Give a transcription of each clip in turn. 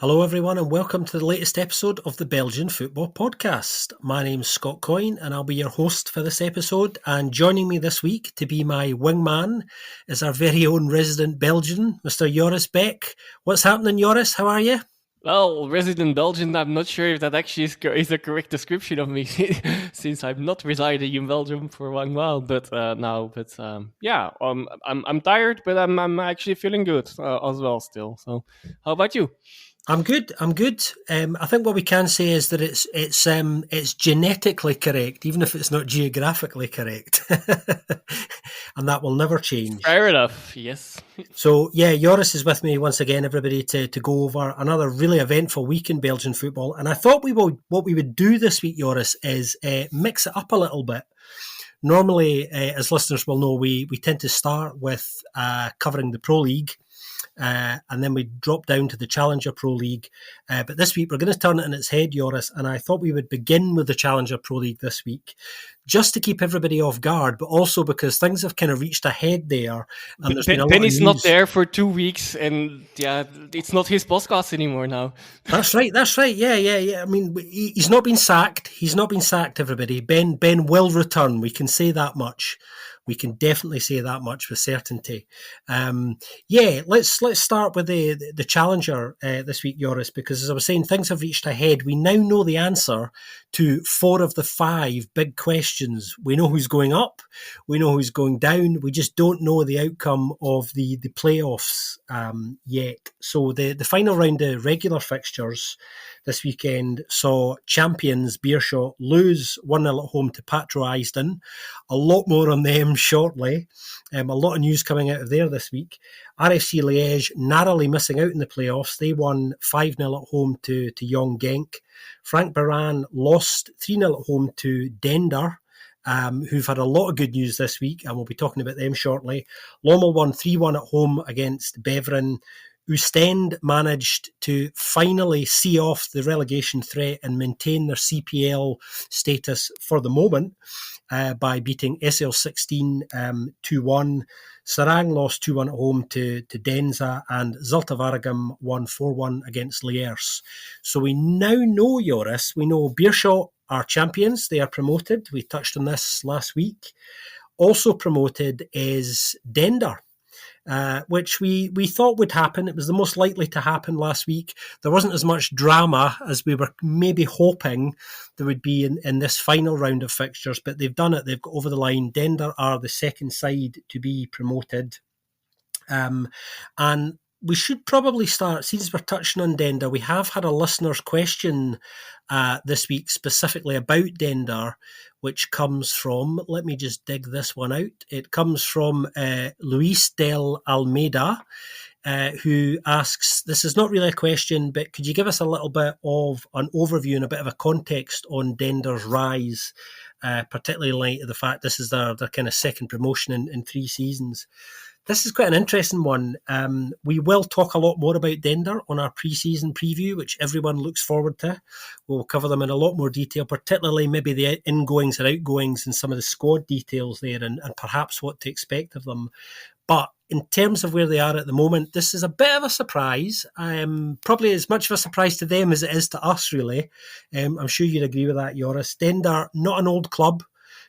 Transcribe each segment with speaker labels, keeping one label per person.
Speaker 1: Hello, everyone, and welcome to the latest episode of the Belgian Football Podcast. My name's Scott Coyne, and I'll be your host for this episode. And joining me this week to be my wingman is our very own resident Belgian, Mr. Joris Beck. What's happening, Joris? How are you?
Speaker 2: Well, resident Belgian, I'm not sure if that actually is the correct description of me, since I've not resided in Belgium for a while. But I'm tired, but I'm actually feeling good as well still. So, how about you?
Speaker 1: I'm good. I think what we can say is that it's genetically correct, even if it's not geographically correct, and that will never change.
Speaker 2: Fair enough. Yes.
Speaker 1: So yeah, Joris is with me once again, everybody, to go over another really eventful week in Belgian football. And I thought what we would do this week, Joris, is mix it up a little bit. Normally, as listeners will know, we tend to start with covering the Pro League. And then we drop down to the Challenger Pro League. But this week, we're going to turn it on its head, Joris, and I thought we would begin with the Challenger Pro League this week, just to keep everybody off guard, but also because things have kind of reached a head there. And there's been a lot of
Speaker 2: Benny's
Speaker 1: news.
Speaker 2: not there for 2 weeks, and yeah, it's not his podcast anymore now.
Speaker 1: That's right. Yeah. I mean, he's not been sacked. Everybody. Ben will return. We can say that much. We can definitely say that much with certainty. Let's start with the Challenger this week, Joris, because as I was saying, things have reached a head. We now know the answer to 4 of the 5 big questions. We know who's going up. We know who's going down. We just don't know the outcome of the playoffs yet. So the final round of regular fixtures this weekend saw champions Beerschot lose 1-0 at home to Patro Eisden. A lot more on them shortly. A lot of news coming out of there this week. RFC Liège narrowly missing out in the playoffs. They won 5-0 at home to Young Genk. Frank Baran lost 3-0 at home to Dender, who've had a lot of good news this week, and we'll be talking about them shortly. Lommel won 3-1 at home against Beveren. Oostende managed to finally see off the relegation threat and maintain their CPL status for the moment by beating SL16 2-1. Sarang lost 2-1 at home to Denza, and Zulte Waregem won 4-1 against Liers. So we now know, Joris, we know Beerschot are champions. They are promoted. We touched on this last week. Also promoted is Dender. Which we thought would happen. It was the most likely to happen last week. There wasn't as much drama as we were maybe hoping there would be in this final round of fixtures, but they've done it. They've got over the line. Dender are the second side to be promoted. And we should probably start, since we're touching on Dender, we have had a listener's question this week specifically about Dender, which comes from, let me just dig this one out. It comes from Luis del Almeida, who asks, this is not really a question, but could you give us a little bit of an overview and a bit of a context on Dender's rise, particularly in light of the fact this is their kind of second promotion in 3 seasons? This is quite an interesting one. We will talk a lot more about Dender on our pre-season preview, which everyone looks forward to. We'll cover them in a lot more detail, particularly maybe the ingoings and outgoings and some of the squad details there and perhaps what to expect of them. But in terms of where they are at the moment, this is a bit of a surprise. Probably as much of a surprise to them as it is to us, really. I'm sure you'd agree with that, Joris. Dender, not an old club.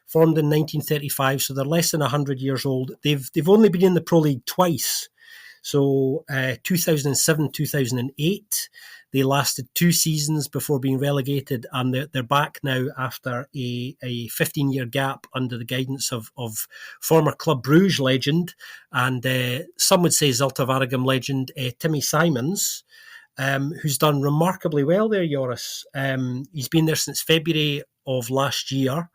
Speaker 1: Formed in 1935, so they're less than 100 years old. They've only been in the Pro League twice. So 2007, 2008, they lasted 2 seasons before being relegated, and they're back now after a 15-year gap under the guidance of former Club Brugge legend, and some would say Zulte Waregem legend Timmy Simons, who's done remarkably well there, Joris. He's been there since February of last year.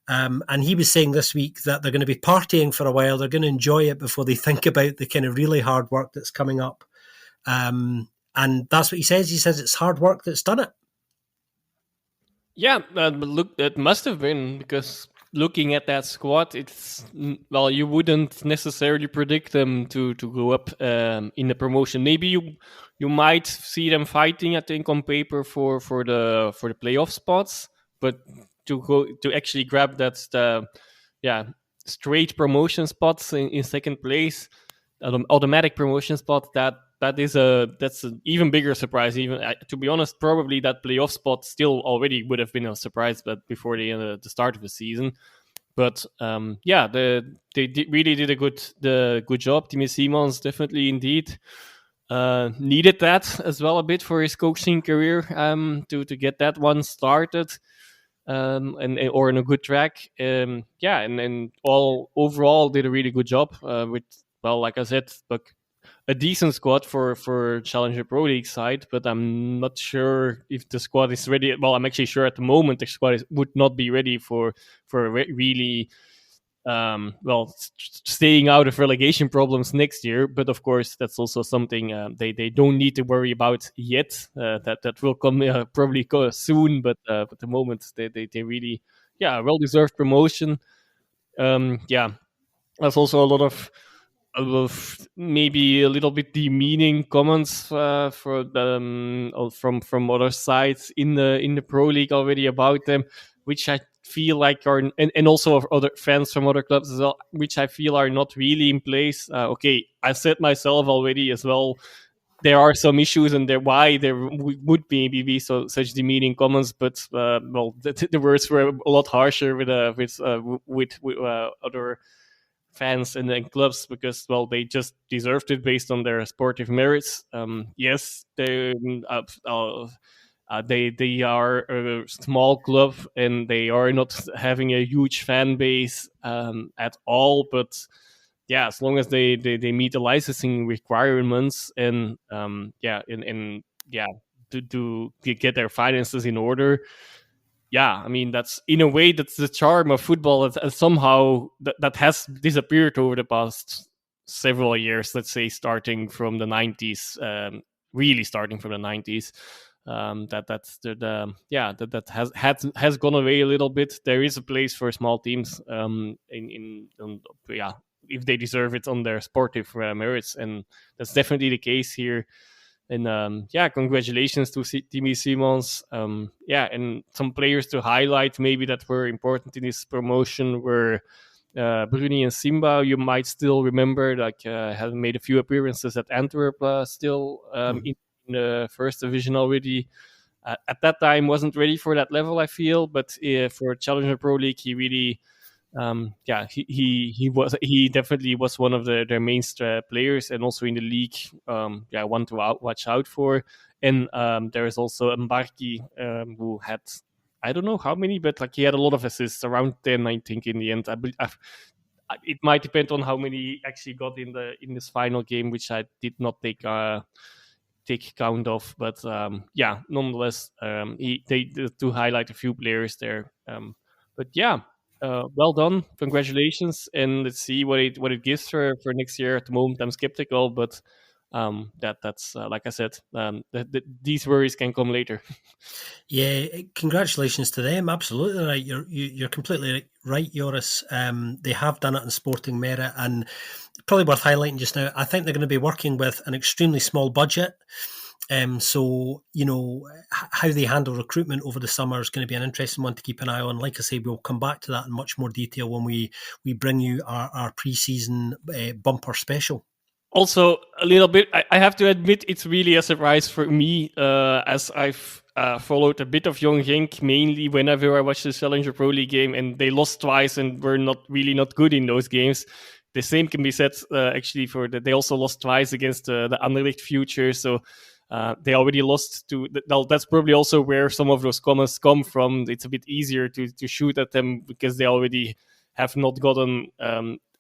Speaker 1: And he was saying this week that they're going to be partying for a while. They're going to enjoy it before they think about the kind of really hard work that's coming up. And that's what he says. He says it's hard work that's done it.
Speaker 2: Yeah, look, it must have been, because looking at that squad, you wouldn't necessarily predict them to go up in the promotion. Maybe you might see them fighting, I think, on paper for the playoff spots, but to actually grab that straight promotion spots in second place, automatic promotion spot, that that's an even bigger surprise. Even to be honest, probably that playoff spot still already would have been a surprise, but before the start of the season. But really did the good job. Timmy Simons definitely indeed needed that as well a bit for his coaching career to get that one started. And or in a good track. And all overall did a really good job with, well, like I said, but a decent squad for Challenger Pro League side. But I'm not sure if the squad is ready. Well, I'm actually sure at the moment the squad would not be ready for really staying out of relegation problems next year. But of course, that's also something they don't need to worry about yet. That will come probably soon. But at the moment, they really, well deserved promotion. There's also a lot of maybe a little bit demeaning comments from other sides in the pro league already about them, which I feel like are and also of other fans from other clubs as well, which I feel are not really in place. Okay, I said myself already as well. There are some issues, and why there would maybe be such demeaning comments. But the words were a lot harsher with other fans and clubs, because they just deserved it based on their sportive merits. Yes, they are a small club and they are not having a huge fan base at all. But as long as they meet the licensing requirements and to get their finances in order. I mean, that's in a way that's the charm of football. Somehow that has disappeared over the past several years. Let's say starting from the 90s, really starting from the 90s. That has gone away a little bit. There is a place for small teams if they deserve it on their sportive merits, and that's definitely the case here. And congratulations to Timmy Simons. And some players to highlight maybe that were important in this promotion were Bruni and Simba. You might still remember, have made a few appearances at Antwerp still in the first division already. At that time, wasn't ready for that level, I feel. But for Challenger Pro League, he really he definitely was one of their main players, and also in the league, one to watch out for. And there is also Mbarki, who had, I don't know how many, but he had a lot of assists, around 10, I think, in the end. It might depend on how many he actually got in this final game, which I did not take count of. But nonetheless, to highlight a few players there. Well done, congratulations, and let's see what it gives for next year. At the moment, I'm skeptical, but that's like I said, these worries can come later.
Speaker 1: Yeah, congratulations to them. Absolutely right. You're completely right, Joris. They have done it in sporting merit, and probably worth highlighting just now. I think they're going to be working with an extremely small budget. So, how they handle recruitment over the summer is going to be an interesting one to keep an eye on. Like I say, we'll come back to that in much more detail when we bring you our pre-season bumper special.
Speaker 2: Also, a little bit, I have to admit, it's really a surprise for me, as I've followed a bit of Young Genk, mainly whenever I watch the Challenger Pro League game, and they lost twice and were not good in those games. The same can be said actually they also lost twice against the Anderlecht Future, so they already lost to. That's probably also where some of those comments come from. It's a bit easier to shoot at them because they already have not gotten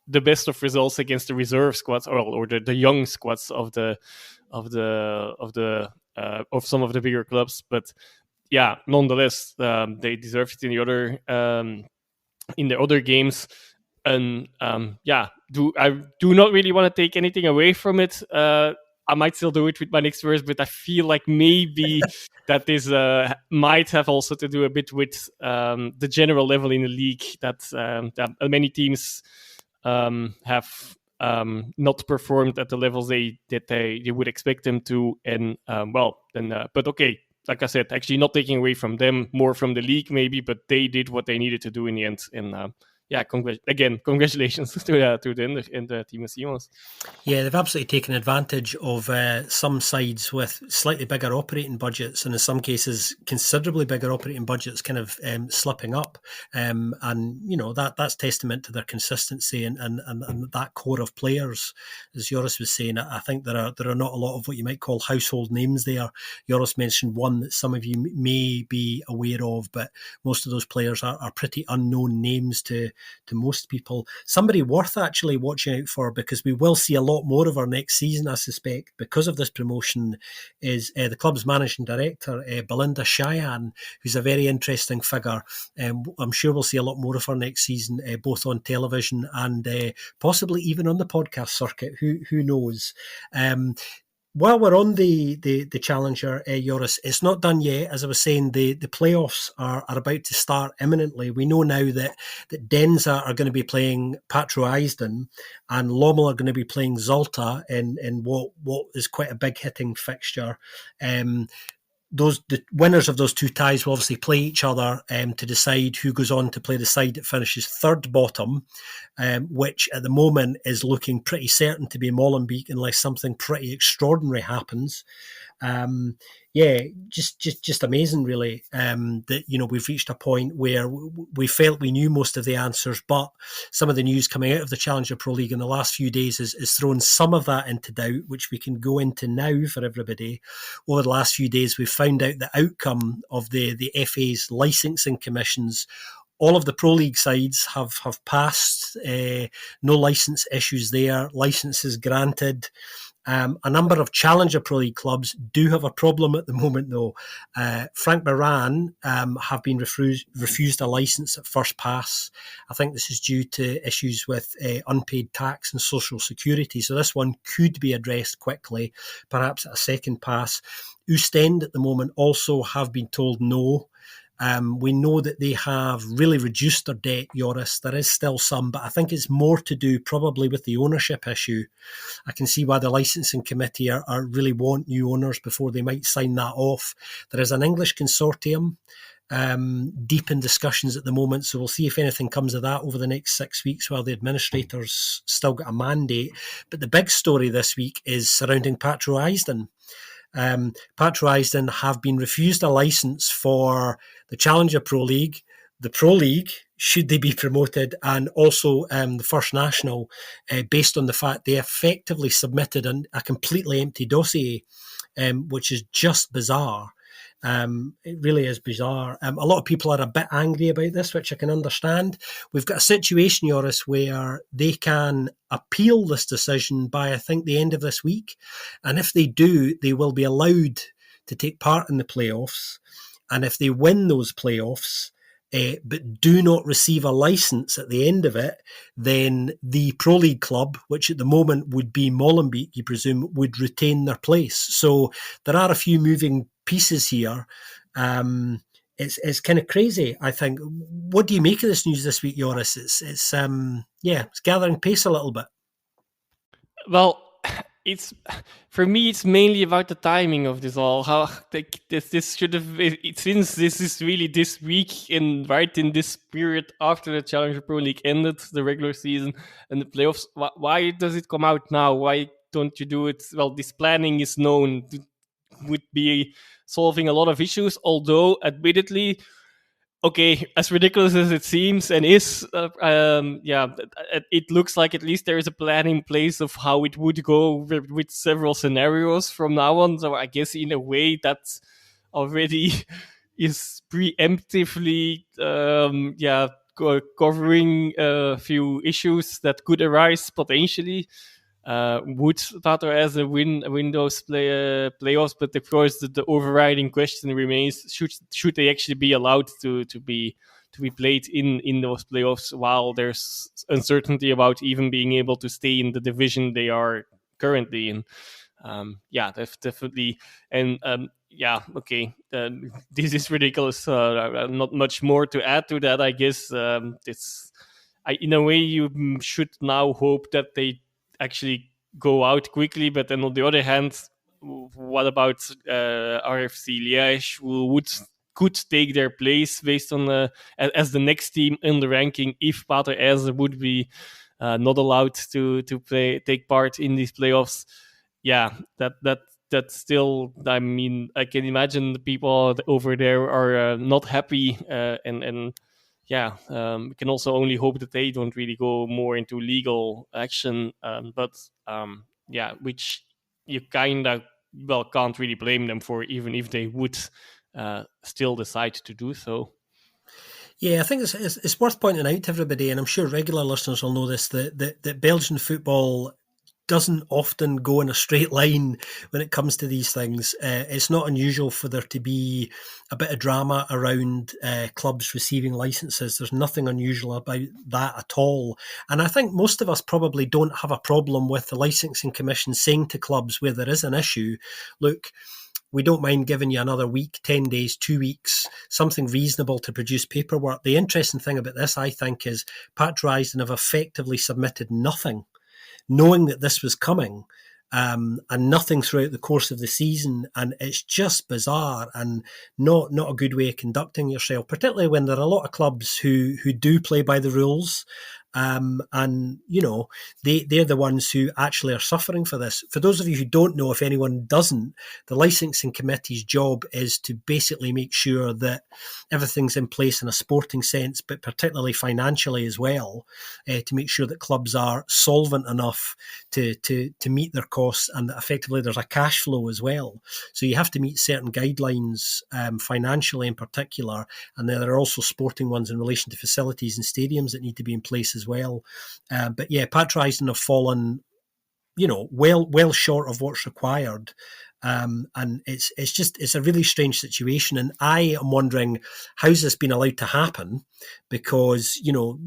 Speaker 2: the best of results against the reserve squads or the young squads of some of the bigger clubs. But nonetheless, they deserve it in the other games. And I do not really want to take anything away from it. I might still do it with my next verse, but I feel like maybe that this might have also to do a bit with the general level in the league, that many teams have not performed at the levels they would expect them to. And but okay, like I said, actually not taking away from them, more from the league maybe, but they did what they needed to do in the end. And yeah, congratulations to Dender and Team Simons.
Speaker 1: Yeah, they've absolutely taken advantage of some sides with slightly bigger operating budgets, and in some cases, considerably bigger operating budgets, kind of slipping up. And that's testament to their consistency and that core of players, as Joris was saying. I think there are not a lot of what you might call household names there. Joris mentioned one that some of you may be aware of, but most of those players are pretty unknown names to most people. Somebody worth actually watching out for, because we will see a lot more of our next season, I suspect, because of this promotion, is the club's managing director, Belinda Cheyenne, who's a very interesting figure. I'm sure we'll see a lot more of her next season, both on television and possibly even on the podcast circuit. Who knows? While we're on the Challenger, Joris, it's not done yet. As I was saying, the playoffs are about to start imminently. We know now that Denza are going to be playing Patro Eisden, and Lommel are going to be playing Zolta in what is quite a big hitting fixture. The winners of those two ties will obviously play each other to decide who goes on to play the side that finishes third bottom, which at the moment is looking pretty certain to be Molenbeek unless something pretty extraordinary happens. Just amazing, really, that we've reached a point where we felt we knew most of the answers, but some of the news coming out of the Challenger Pro League in the last few days is thrown some of that into doubt, which we can go into now for everybody. Over the last few days, we've found out the outcome of the FA's licensing commissions. All of the Pro League sides have passed. No license issues there. Licenses granted. A number of Challenger Pro League clubs do have a problem at the moment, though. Frank Moran have been refused a licence at first pass. I think this is due to issues with unpaid tax and social security. So this one could be addressed quickly, perhaps at a second pass. Oostend at the moment also have been told no. We know that they have really reduced their debt, Joris. There is still some, but I think it's more to do probably with the ownership issue. I can see why the licensing committee are really want new owners before they might sign that off. There is an English consortium deep in discussions at the moment, so we'll see if anything comes of that over the next 6 weeks while the administrators still got a mandate. But the big story this week is surrounding Patro Eisden. Patro Eisden have been refused a licence for the Challenger Pro League, the Pro League, should they be promoted, and also the First National, based on the fact they effectively submitted a completely empty dossier, which is just bizarre. It really is bizarre. A lot of people are a bit angry about this, which I can understand. We've got a situation, Joris, where they can appeal this decision by, I think, the end of this week. And if they do, they will be allowed to take part in the playoffs. And if they win those playoffs, but do not receive a licence at the end of it, then the Pro League club, which at the moment would be Molenbeek, you presume, would retain their place. So there are a few moving pieces here. It's kind of crazy, I think. What do you make of this news this week, Joris? It's gathering pace a little bit.
Speaker 2: Well, it's for me. It's mainly about the timing of this all. How this should have, since this is really this week and right in this period after the Challenger Pro League ended, the regular season and the playoffs. Why does it come out now? Why don't you do it? Well, this planning is known, would be solving a lot of issues. Although, admittedly, okay, as ridiculous as it seems and is, it looks like at least there is a plan in place of how it would go with several scenarios from now on. So I guess in a way that's already is preemptively, covering a few issues that could arise potentially. Would Patro Eisden win those playoffs? But of course, the overriding question remains: should they actually be allowed to be played in those playoffs while there's uncertainty about even being able to stay in the division they are currently in? Definitely. And this is ridiculous. Not much more to add to that, I guess. In a way, you should now hope that they actually go out quickly, but then on the other hand, what about RFC Liège, who would could take their place based on as the next team in the ranking if Patro Eisden would be not allowed to take part in these playoffs. Yeah, that still, I mean, I can imagine the people over there are not happy, and yeah, we can also only hope that they don't really go more into legal action. Yeah, which you kind of can't really blame them for, even if they would still decide to do so.
Speaker 1: Yeah, I think it's worth pointing out to everybody, and I'm sure regular listeners will know this, that Belgian football doesn't often go in a straight line when it comes to these things. It's not unusual for there to be a bit of drama around clubs receiving licenses. There's nothing unusual about that at all. And I think most of us probably don't have a problem with the licensing commission saying to clubs where there is an issue, look, we don't mind giving you another week, 10 days, 2 weeks, something reasonable to produce paperwork. The interesting thing about this, I think, is Patro Eisden have effectively submitted nothing, knowing that this was coming, and nothing throughout the course of the season. And it's just bizarre and not a good way of conducting yourself, particularly when there are a lot of clubs who do play by the rules. And, you know, they're the ones who actually are suffering for this. For those of you who don't know, if anyone doesn't, the licensing committee's job is to basically make sure that everything's in place in a sporting sense, but particularly financially as well, to make sure that clubs are solvent enough to meet their costs, and that effectively there's a cash flow as well. So you have to meet certain guidelines, financially in particular, and then there are also sporting ones in relation to facilities and stadiums that need to be in place as well. But yeah, Patro Eisden have fallen, you know, well short of what's required. And it's a really strange situation. And I am wondering, how's this been allowed to happen? Because, you know,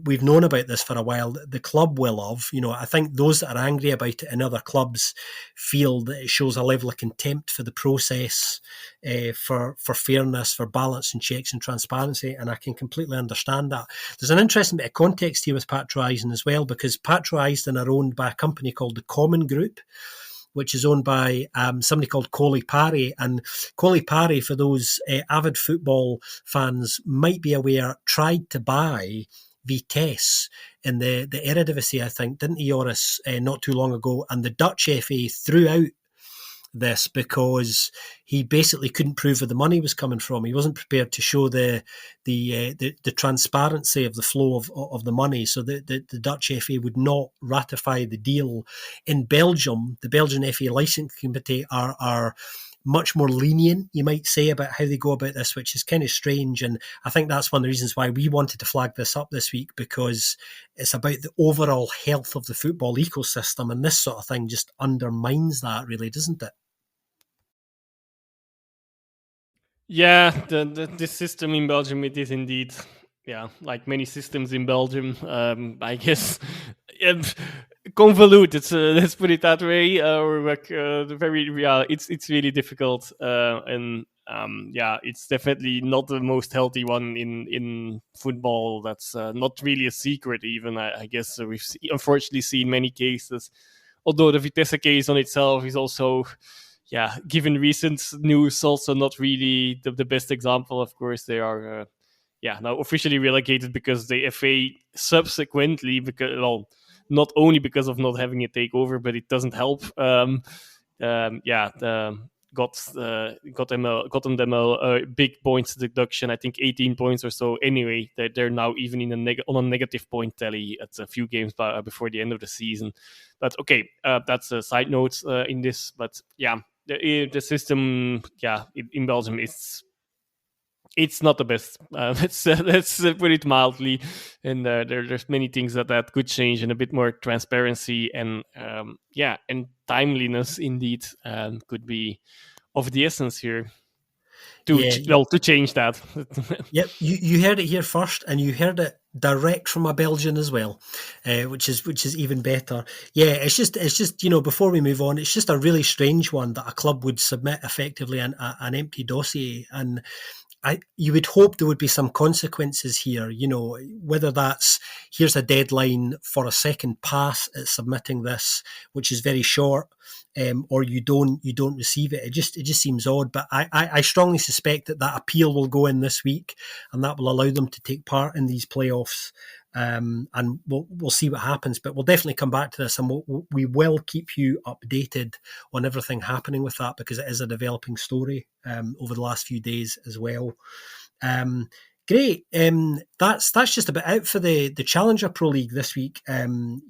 Speaker 1: we've known about this for a while. The club will have, you know, I think those that are angry about it in other clubs feel that it shows a level of contempt for the process, for fairness, for balance and checks and transparency. And I can completely understand that. There's an interesting bit of context here with Patro Eisden as well, because Patro Eisden are owned by a company called the Common Group, which is owned by somebody called Coley Parry. And Coley Parry, for those avid football fans might be aware, tried to buy Vitesse in the Eredivisie, I think, didn't he, Joris, not too long ago? And the Dutch FA threw out this because he basically couldn't prove where the money was coming from. He wasn't prepared to show the transparency of the flow of the money, so the Dutch FA would not ratify the deal. In Belgium, the Belgian FA licensing committee are much more lenient, you might say, about how they go about this, which is kind of strange. And I think that's one of the reasons why we wanted to flag this up this week, because it's about the overall health of the football ecosystem, and this sort of thing just undermines that, really, doesn't it?
Speaker 2: Yeah, the system in Belgium, it is indeed, yeah, like many systems in Belgium, I guess, convoluted. Let's put it that way. Or like it's really difficult, and yeah, it's definitely not the most healthy one in football. That's not really a secret, even. I guess we've unfortunately seen many cases. Although the Vitesse case on itself is also, yeah, given recent news, also not really the best example. Of course, they are, now officially relegated because the FA subsequently, because, well, not only because of not having a takeover, but it doesn't help. Gotten them a big points deduction. I think 18 points or so. Anyway, they're now even in on a negative point tally at a few games before the end of the season. But okay, that's a side note in this. But yeah, the system, in Belgium, it's not the best. Let's put it mildly. And there's many things that could change, and a bit more transparency and and timeliness indeed could be of the essence here to to change that.
Speaker 1: Yep, you heard it here first, and you heard it direct from a Belgian as well, which is even better. Yeah, it's just you know, before we move on, it's just a really strange one that a club would submit effectively an empty dossier. And you would hope there would be some consequences here, whether that's here's a deadline for a second pass at submitting this, which is very short, or you don't receive it. It just seems odd. But I strongly suspect that appeal will go in this week, and that will allow them to take part in these playoffs. And we'll see what happens, but we'll definitely come back to this, and we will keep you updated on everything happening with that, because it is a developing story over the last few days as well. Great. That's just about it for the Challenger Pro League this week,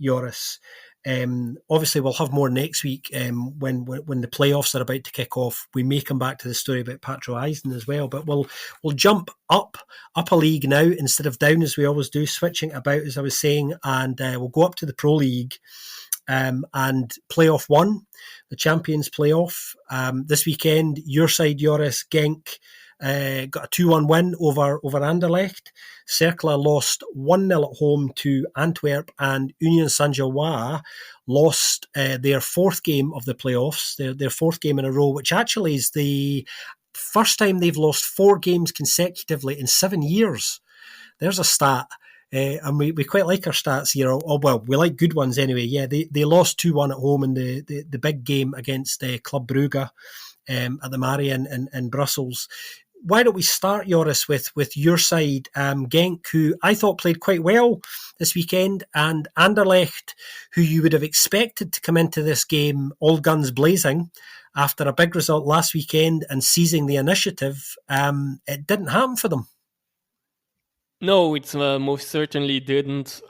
Speaker 1: Joris. Obviously, we'll have more next week when the playoffs are about to kick off. We may come back to the story about Patro Eisden as well, but we'll jump up a league now instead of down, as we always do, switching about, as I was saying, and we'll go up to the Pro League and playoff one, the Champions playoff. This weekend, your side, Joris, Genk, got a 2-1 win over Anderlecht. Cercle lost 1-0 at home to Antwerp, and Union Saint-Gilloise lost their fourth game of the playoffs, their fourth game in a row, which actually is the first time they've lost 4 games consecutively in 7 years. There's a stat. And we quite like our stats here. Well, we like good ones anyway. Yeah, they lost 2-1 at home in the big game against Club Brugge at the Marion in Brussels. Why don't we start, Joris, with your side, Genk, who I thought played quite well this weekend, and Anderlecht, who you would have expected to come into this game all guns blazing after a big result last weekend and seizing the initiative. It didn't happen for them.
Speaker 2: No, it most certainly didn't.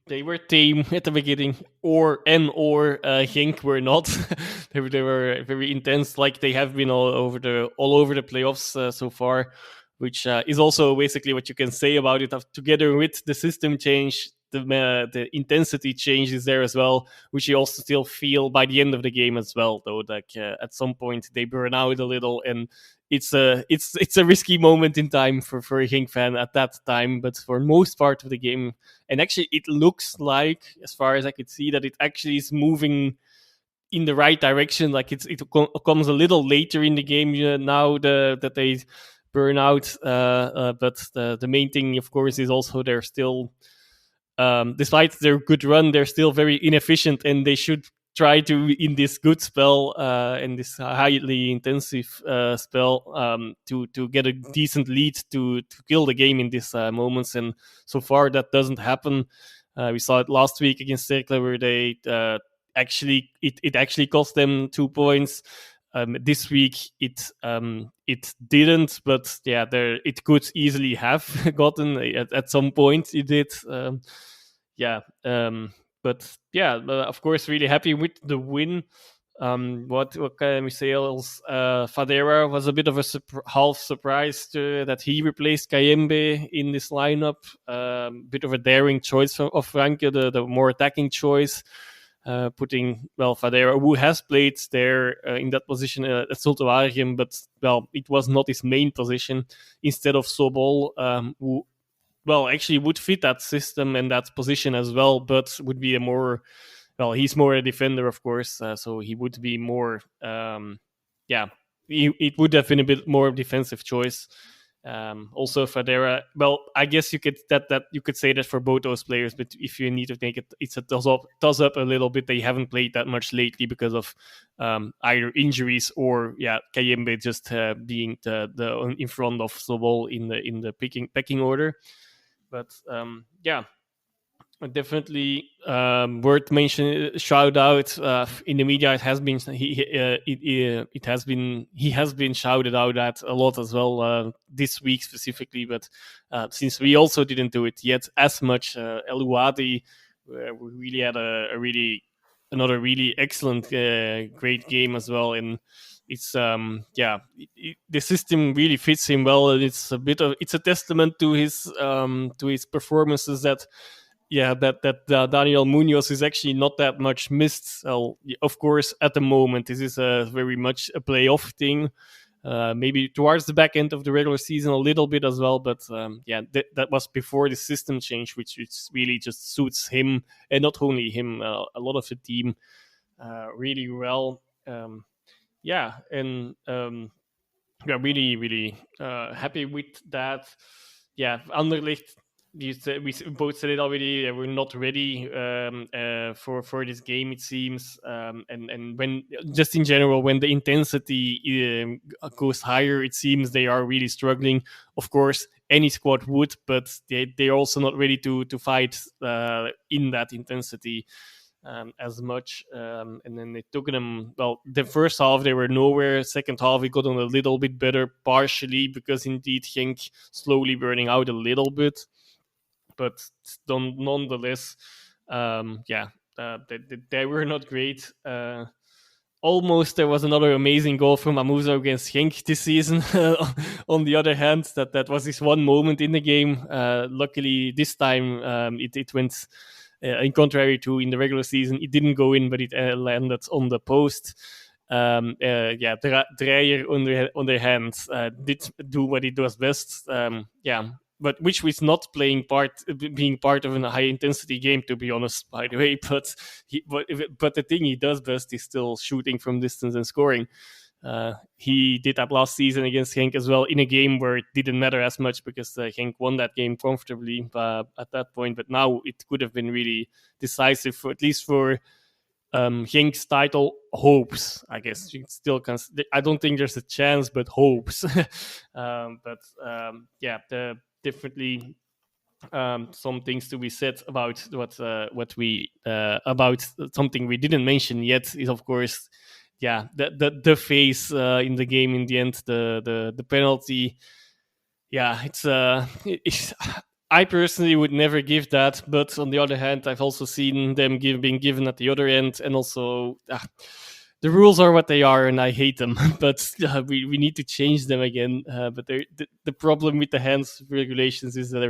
Speaker 2: They were tame at the beginning, or Genk were not. they were very intense, like they have been all over the playoffs so far, which is also basically what you can say about it. Together with the system change, the intensity change is there as well, which you also still feel by the end of the game as well. Though, like at some point they burn out a little, and it's a risky moment in time for a Genk fan at that time. But for most part of the game, and actually it looks like, as far as I could see, that it actually is moving in the right direction. Like it comes a little later in the game now that they burn out. But the main thing, of course, is also they're still, despite their good run, they're still very inefficient, and they should try to, in this good spell, in this highly intensive spell, to get a decent lead to kill the game in these moments. And so far that doesn't happen. We saw it last week against Cercle, where they actually cost them 2 points. This week it didn't, but yeah, it could easily have gotten at some point. It did. But yeah, of course, really happy with the win. What can we say else? Fadera was a bit of a half surprise that he replaced Kayembe in this lineup. Bit of a daring choice of Franke, the more attacking choice. Putting Fadera, who has played there in that position at Zulte Waregem, but it was not his main position, instead of Sobol, who actually would fit that system and that position as well, but would be he's more a defender, of course, so he would be more, it would have been a bit more defensive choice. Also Fadera, I guess you could say that for both those players, but if you need to make it, it's a toss up a little bit. They haven't played that much lately because of either injuries or Kayembe just being the in front of Sobol in the pecking order. But definitely worth mentioning. Shout out in the media. It has been he has been shouted out at a lot as well this week specifically. But since we also didn't do it yet as much, El Ouadi we really had another really excellent great game as well. And it's the system really fits him well, and it's a testament to his performances that Daniel Munoz is actually not that much missed. Of course, at the moment, this is very much a playoff thing. Maybe towards the back end of the regular season a little bit as well, but that was before the system change, which really just suits him, and not only him, a lot of the team really well. we're really, really happy with that. Yeah, Anderlecht, we both said it already. We're not ready for this game. It seems, and when just in general, when the intensity goes higher, it seems they are really struggling. Of course, any squad would, but they're also not ready to fight in that intensity as much. And then it took them, well, the first half they were nowhere. Second half it got on a little bit better, partially because indeed Genk slowly burning out a little bit, but nonetheless, yeah, they were not great. Almost there was another amazing goal from Amuso against Genk this season. On the other hand, that was this one moment in the game. Luckily, this time it went in contrary to in the regular season. It didn't go in, but it landed on the post. Yeah, Dreyer on their hands did do what he does best. Yeah, but which was not being part of a high intensity game, to be honest, by the way. But the thing he does best is still shooting from distance and scoring. He did that last season against Genk as well, in a game where it didn't matter as much because Genk won that game comfortably at that point. But now it could have been really decisive, for, at least for Genk's title hopes. I guess you still can. I don't think there's a chance, but hopes. Yeah, definitely some things to be said about what we about something we didn't mention yet is, of course, yeah, the phase in the game in the end, the penalty. Yeah, it's I personally would never give that, but on the other hand, I've also seen them being given at the other end, and also the rules are what they are, and I hate them. But we need to change them again. But the problem with the hands regulations is that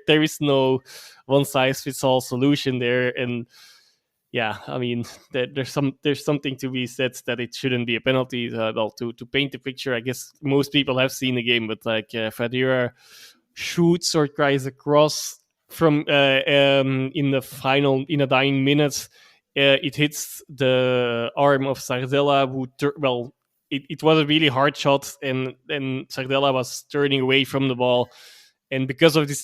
Speaker 2: there is no one size fits all solution there, and yeah, I mean, there's something to be said that it shouldn't be a penalty. Well, to paint the picture, I guess most people have seen the game, but like Fadira shoots or tries a cross from in the dying minutes. It hits the arm of Sardella, it was a really hard shot, and Sardella was turning away from the ball, and because of this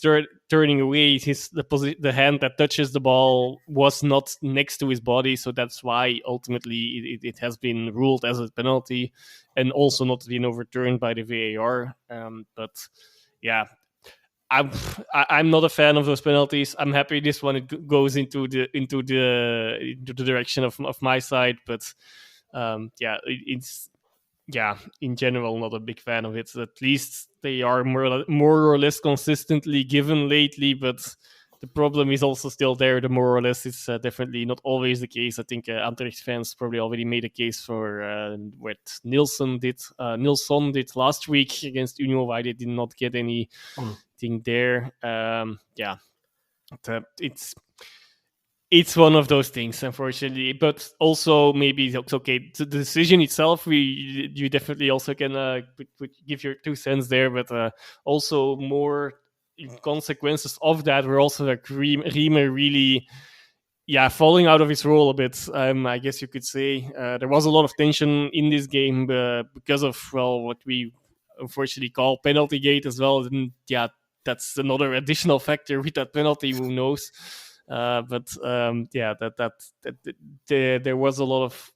Speaker 2: turning away, the hand that touches the ball was not next to his body, so that's why ultimately it has been ruled as a penalty, and also not been overturned by the VAR. But yeah, I'm not a fan of those penalties. I'm happy this one goes into the direction of my side, but yeah, it's in general not a big fan of it. At least they are more or less consistently given lately, but the problem is also still there. The more or less it's definitely not always the case. I think Anderlecht fans probably already made a case for what Nilsson did last week against Union, why they did not get anything there. Yeah, it's one of those things, unfortunately. But also, maybe it's okay. The decision itself, you definitely also can give your 2 cents there, but also more consequences of that were also like Riemer really, yeah, falling out of his role a bit. I guess you could say there was a lot of tension in this game because of what we unfortunately call penalty gate as well. And yeah, that's another additional factor with that penalty. Who knows? Yeah, there was a lot of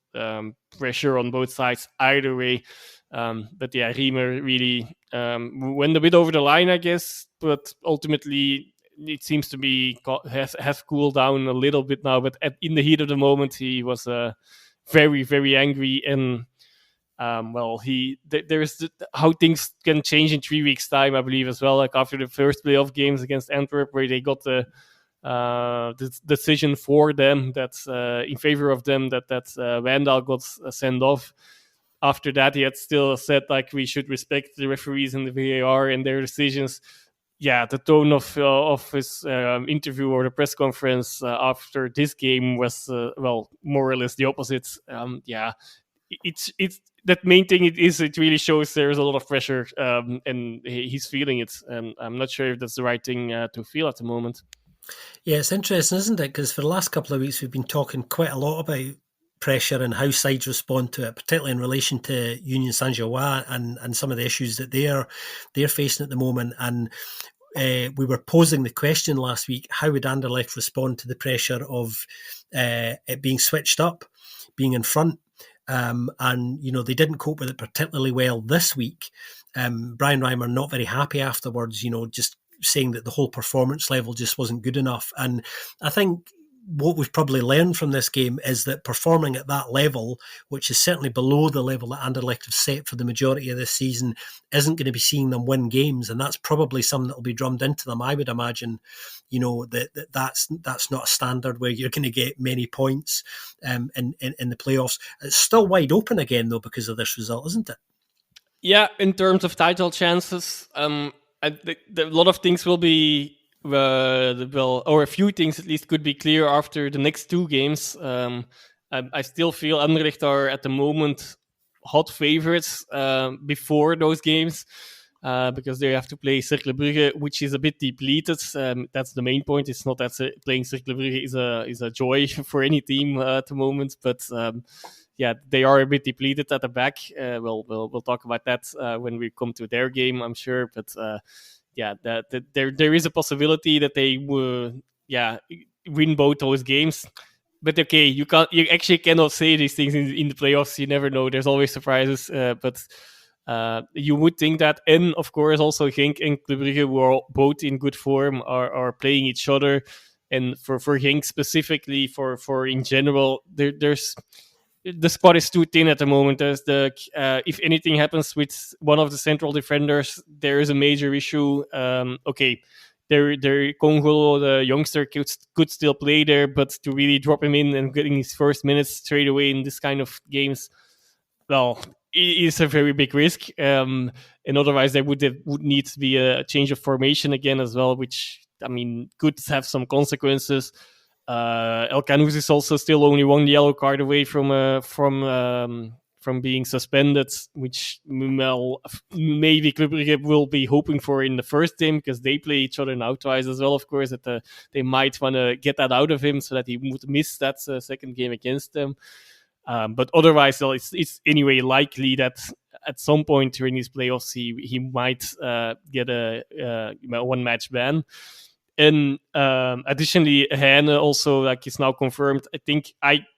Speaker 2: pressure on both sides either way. But yeah, Riemer really went a bit over the line, I guess. But ultimately, it seems to be has cooled down a little bit now. But in the heat of the moment, he was very, very angry, and there's how things can change in 3 weeks' time, I believe, as well. Like after the first playoff games against Antwerp, where they got the decision for them that's in favor of them, that Vandal got sent off. After that, he had still said like we should respect the referees and the VAR and their decisions. Yeah, the tone of his interview or the press conference after this game was more or less the opposite. Yeah, it's that main thing. It really shows there's a lot of pressure, and he's feeling it. And I'm not sure if that's the right thing to feel at the moment.
Speaker 1: Yeah, it's interesting, isn't it? Because for the last couple of weeks, we've been talking quite a lot about pressure and how sides respond to it, particularly in relation to Union Saint-Gilloise and some of the issues that they're facing at the moment. And we were posing the question last week: how would Anderlecht respond to the pressure of it being switched up, being in front? And they didn't cope with it particularly well this week. Brian Reimer not very happy afterwards, just saying that the whole performance level just wasn't good enough. And I think what we've probably learned from this game is that performing at that level, which is certainly below the level that Anderlecht have set for the majority of this season, isn't going to be seeing them win games. And that's probably something that will be drummed into them, I would imagine, that's not a standard where you're going to get many points in the playoffs. It's still wide open again, though, because of this result, isn't it?
Speaker 2: Yeah, in terms of title chances, I think a lot of things will be or a few things at least could be clear after the next two games. I still feel Anderlecht are at the moment hot favorites before those games because they have to play Cercle Brugge, which is a bit depleted. That's the main point. It's not that playing Cercle Brugge is a joy for any team at the moment, but yeah, they are a bit depleted at the back. We'll talk about that when we come to their game, I'm sure, but. Yeah, there is a possibility that they will, win both those games. But okay, you actually cannot say these things in the playoffs. You never know. There's always surprises. But you would think that, and of course also Genk and Club Brugge, who are both in good form, are playing each other. And for Genk specifically, for in general, there's. The squad is too thin at the moment. There's if anything happens with one of the central defenders, there is a major issue. Okay, Congo, the youngster, could still play there, but to really drop him in and getting his first minutes straight away in this kind of games, well, it is a very big risk. And otherwise, there would need to be a change of formation again as well, which could have some consequences. El Canoes is also still only one yellow card away from being suspended, which maybe Club Brugge will be hoping for in the first game because they play each other now twice as well. Of course, that they might want to get that out of him so that he would miss that second game against them. But otherwise, well, it's anyway likely that at some point during these playoffs he might get a one match ban. And additionally, Heine also is now confirmed. I think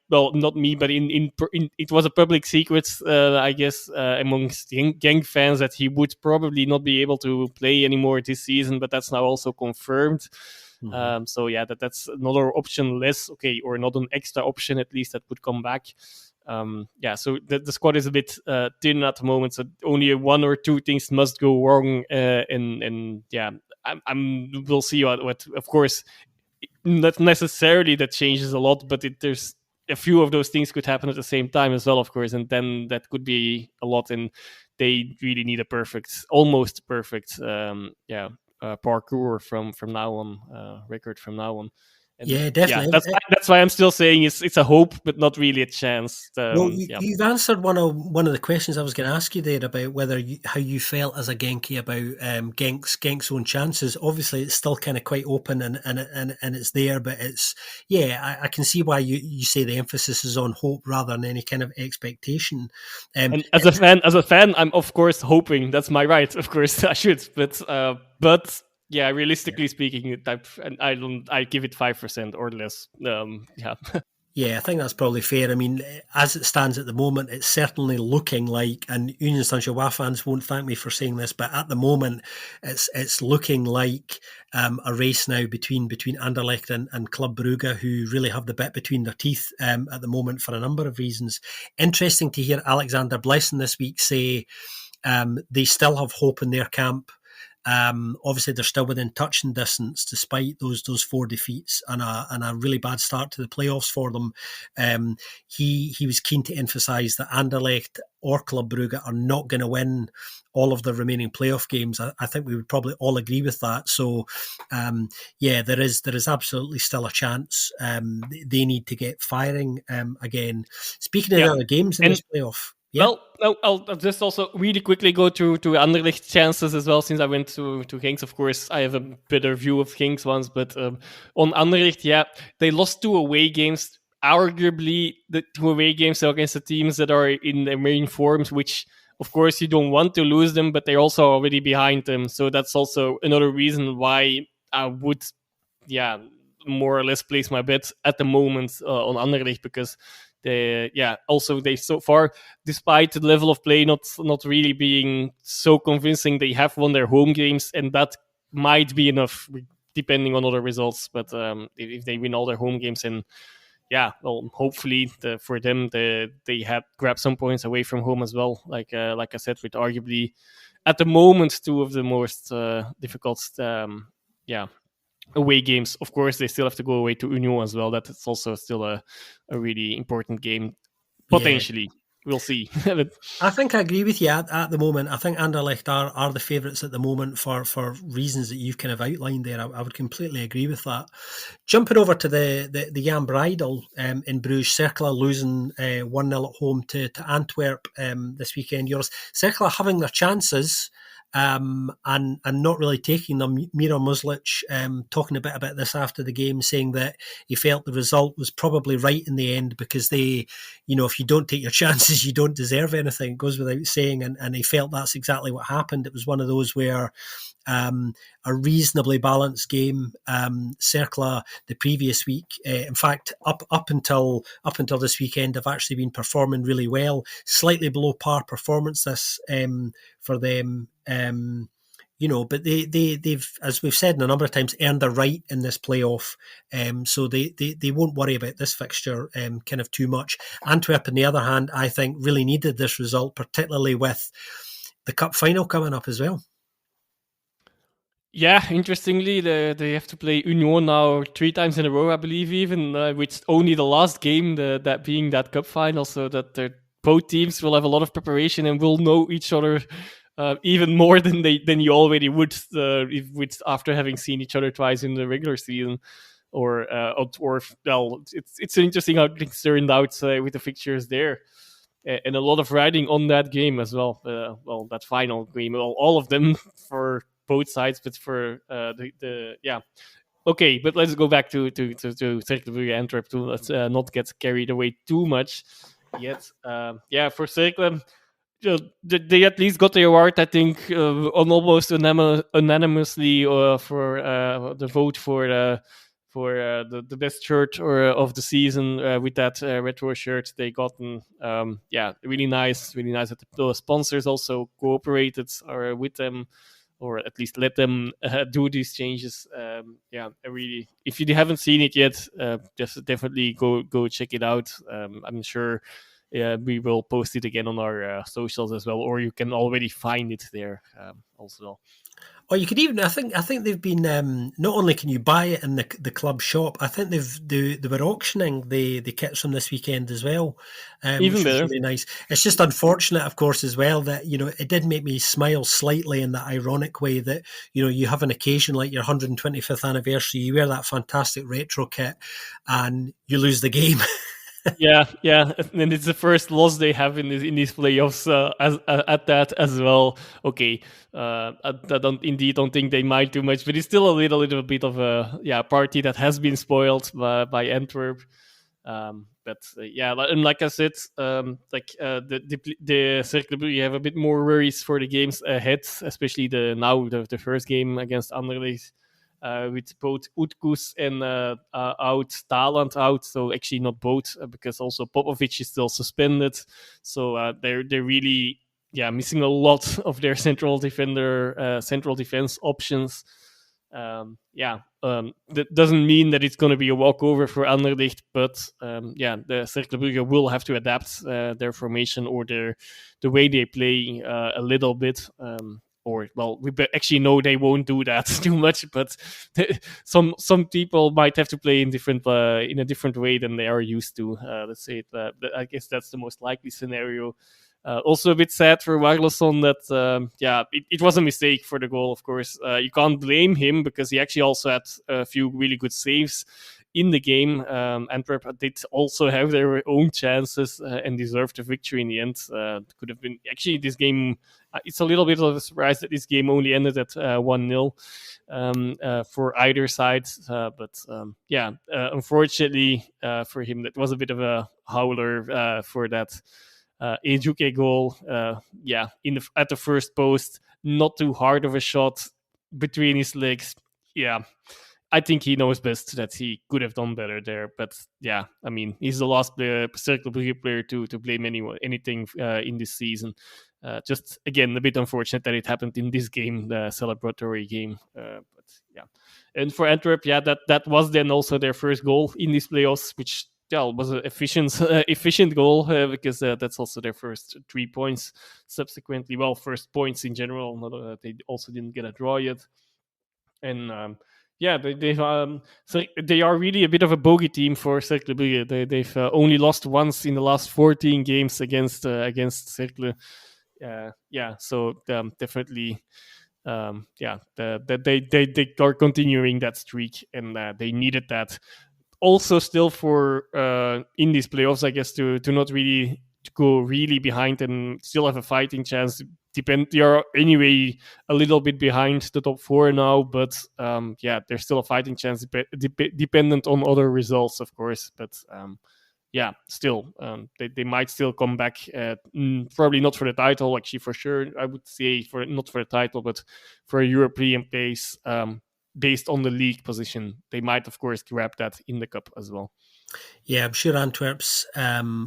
Speaker 2: not me, but in it was a public secret, I guess, amongst Genk fans that he would probably not be able to play anymore this season. But that's now also confirmed. Mm-hmm. So yeah, that's another option less, okay, or not an extra option at least that would come back. So the squad is a bit thin at the moment. So only one or two things must go wrong, and yeah. We'll see what. Of course, not necessarily that changes a lot, but there's a few of those things could happen at the same time as well, of course, and then that could be a lot. And they really need a almost perfect, parkour from now on, record from now on. And
Speaker 1: yeah, definitely.
Speaker 2: Yeah, that's why I'm still saying it's a hope, but not really a chance.
Speaker 1: You've answered one of the questions I was going to ask you there about how you felt as a Genki about Genk's own chances. Obviously, it's still kind of quite open and it's there, but it's I can see why you say the emphasis is on hope rather than any kind of expectation.
Speaker 2: And as a fan, I'm of course hoping. That's my right. Of course, I should, but. Yeah, realistically speaking, I give it 5% or less.
Speaker 1: Yeah, I think that's probably fair. I mean, as it stands at the moment, it's certainly looking like, and Union Saint-Gilloise fans won't thank me for saying this, but at the moment, it's looking like a race now between Anderlecht and Club Brugge, who really have the bit between their teeth at the moment for a number of reasons. Interesting to hear Alexander Blesson this week say they still have hope in their camp. Obviously, they're still within touching distance despite those 4 defeats and a really bad start to the playoffs for them. He was keen to emphasise that Anderlecht or Club Brugge are not going to win all of the remaining playoff games. I think we would probably all agree with that. So, there is absolutely still a chance. They need to get firing again. Speaking of the other games in this playoff. Yeah.
Speaker 2: Well, I'll just also really quickly go to Anderlecht chances as well, since I went to Genk's. Of course, I have a better view of Genk's ones, but on Anderlecht, they lost 2 away games. arguably the two away games are against the teams that are in their main forms, which of course you don't want to lose them, but they're also already behind them. So that's also another reason why I would, more or less place my bet at the moment on Anderlecht, because they so far, despite the level of play not really being so convincing, they have won their home games, and that might be enough depending on other results. But if they win all their home games, and hopefully for them they have grabbed some points away from home as well. Like I said, with arguably at the moment two of the most difficult away games. Of course, they still have to go away to Union as well. That is also still a really important game. Potentially, we'll see.
Speaker 1: I think I agree with you at the moment. I think Anderlecht are the favourites at the moment for reasons that you've kind of outlined there. I would completely agree with that. Jumping over to the Jan Breidel in Bruges, Cercle losing 1-0 at home to Antwerp this weekend. Cercle having their chances and not really taking them. Miro Muslic talking a bit about this after the game, saying that he felt the result was probably right in the end because they, if you don't take your chances, you don't deserve anything. It goes without saying, and he felt that's exactly what happened. It was one of those where a reasonably balanced game. Cercle the previous week, in fact, up until this weekend, have actually been performing really well. Slightly below par performance this for them. But they've, as we've said a number of times, earned their right in this playoff. So they won't worry about this fixture kind of too much. Antwerp, on the other hand, I think really needed this result, particularly with the cup final coming up as well.
Speaker 2: Yeah, interestingly, they have to play Union now 3 times in a row, I believe, even with only the last game that being that cup final, so that both teams will have a lot of preparation and will know each other even more than you already would after having seen each other twice in the regular season. It's interesting how things turned out with the fixtures there. And a lot of riding on that game as well. That final game, all of them for both sides, but for Okay, but let's go back to Cercle Brugge Antwerp to let's not get carried away too much yet. For Cercle, they at least got the award, I think, on almost unanimously for the vote for the best shirt of the season with that retro shirt they gotten. Really nice that the sponsors also cooperated with them, or at least let them do these changes. Really, if you haven't seen it yet, just definitely go check it out. I'm sure we will post it again on our socials as well, or you can already find it there also.
Speaker 1: Or you could even, I think they've been, not only can you buy it in the club shop, I think they were auctioning the kits from this weekend as well,
Speaker 2: Even
Speaker 1: which
Speaker 2: better.
Speaker 1: was really nice. It's just unfortunate, of course, as well, that, it did make me smile slightly in that ironic way that, you have an occasion like your 125th anniversary, you wear that fantastic retro kit and you lose the game.
Speaker 2: yeah, and it's the first loss they have in these playoffs at that as well. Okay, I don't think they mind too much, but it's still a little bit of a party that has been spoiled by Antwerp. And like I said, the Cercle Brugge have a bit more worries for the games ahead, especially the first game against Anderlecht. With both Utkus and Thaland out, so actually not both, because also Popovic is still suspended. So they're really missing a lot of their central defense options. That doesn't mean that it's going to be a walkover for Anderlecht, but the Cercle Brugge will have to adapt their formation or the way they play a little bit. We actually know they won't do that too much, but some people might have to play in a different way than they are used to. Let's say it. I guess that's the most likely scenario. Also a bit sad for Warleson that it was a mistake for the goal. Of course, you can't blame him because he actually also had a few really good saves in the game. Antwerp did also have their own chances and deserved the victory in the end. Could have been actually this game. It's a little bit of a surprise that this game only ended at 1-0 for either side. Unfortunately for him, that was a bit of a howler for that Ejuke goal. At the first post, not too hard of a shot between his legs. Yeah, I think he knows best that he could have done better there. But yeah, I mean, he's the last Cercle Brugge player to blame anything in this season. Just again, a bit unfortunate that it happened in this game, the celebratory game. But yeah, and for Antwerp, that was then also their first goal in these playoffs, which was an efficient goal because that's also their first 3 points. Subsequently, first points in general. They also didn't get a draw yet, and they are really a bit of a bogey team for Cercle Brugge. They've only lost once in the last 14 games against Cercle. So definitely. They are continuing that streak, and they needed that. Also, still for in these playoffs, I guess to not really to go really behind and still have a fighting chance. They are anyway a little bit behind the top 4 now, but there's still a fighting chance dependent on other results, of course. But still, they might still come back. Probably not for the title, actually, for sure. I would say not for the title, but for a European place. Based on the league position, they might, of course, grab that in the cup as well.
Speaker 1: Yeah, I'm sure Antwerp's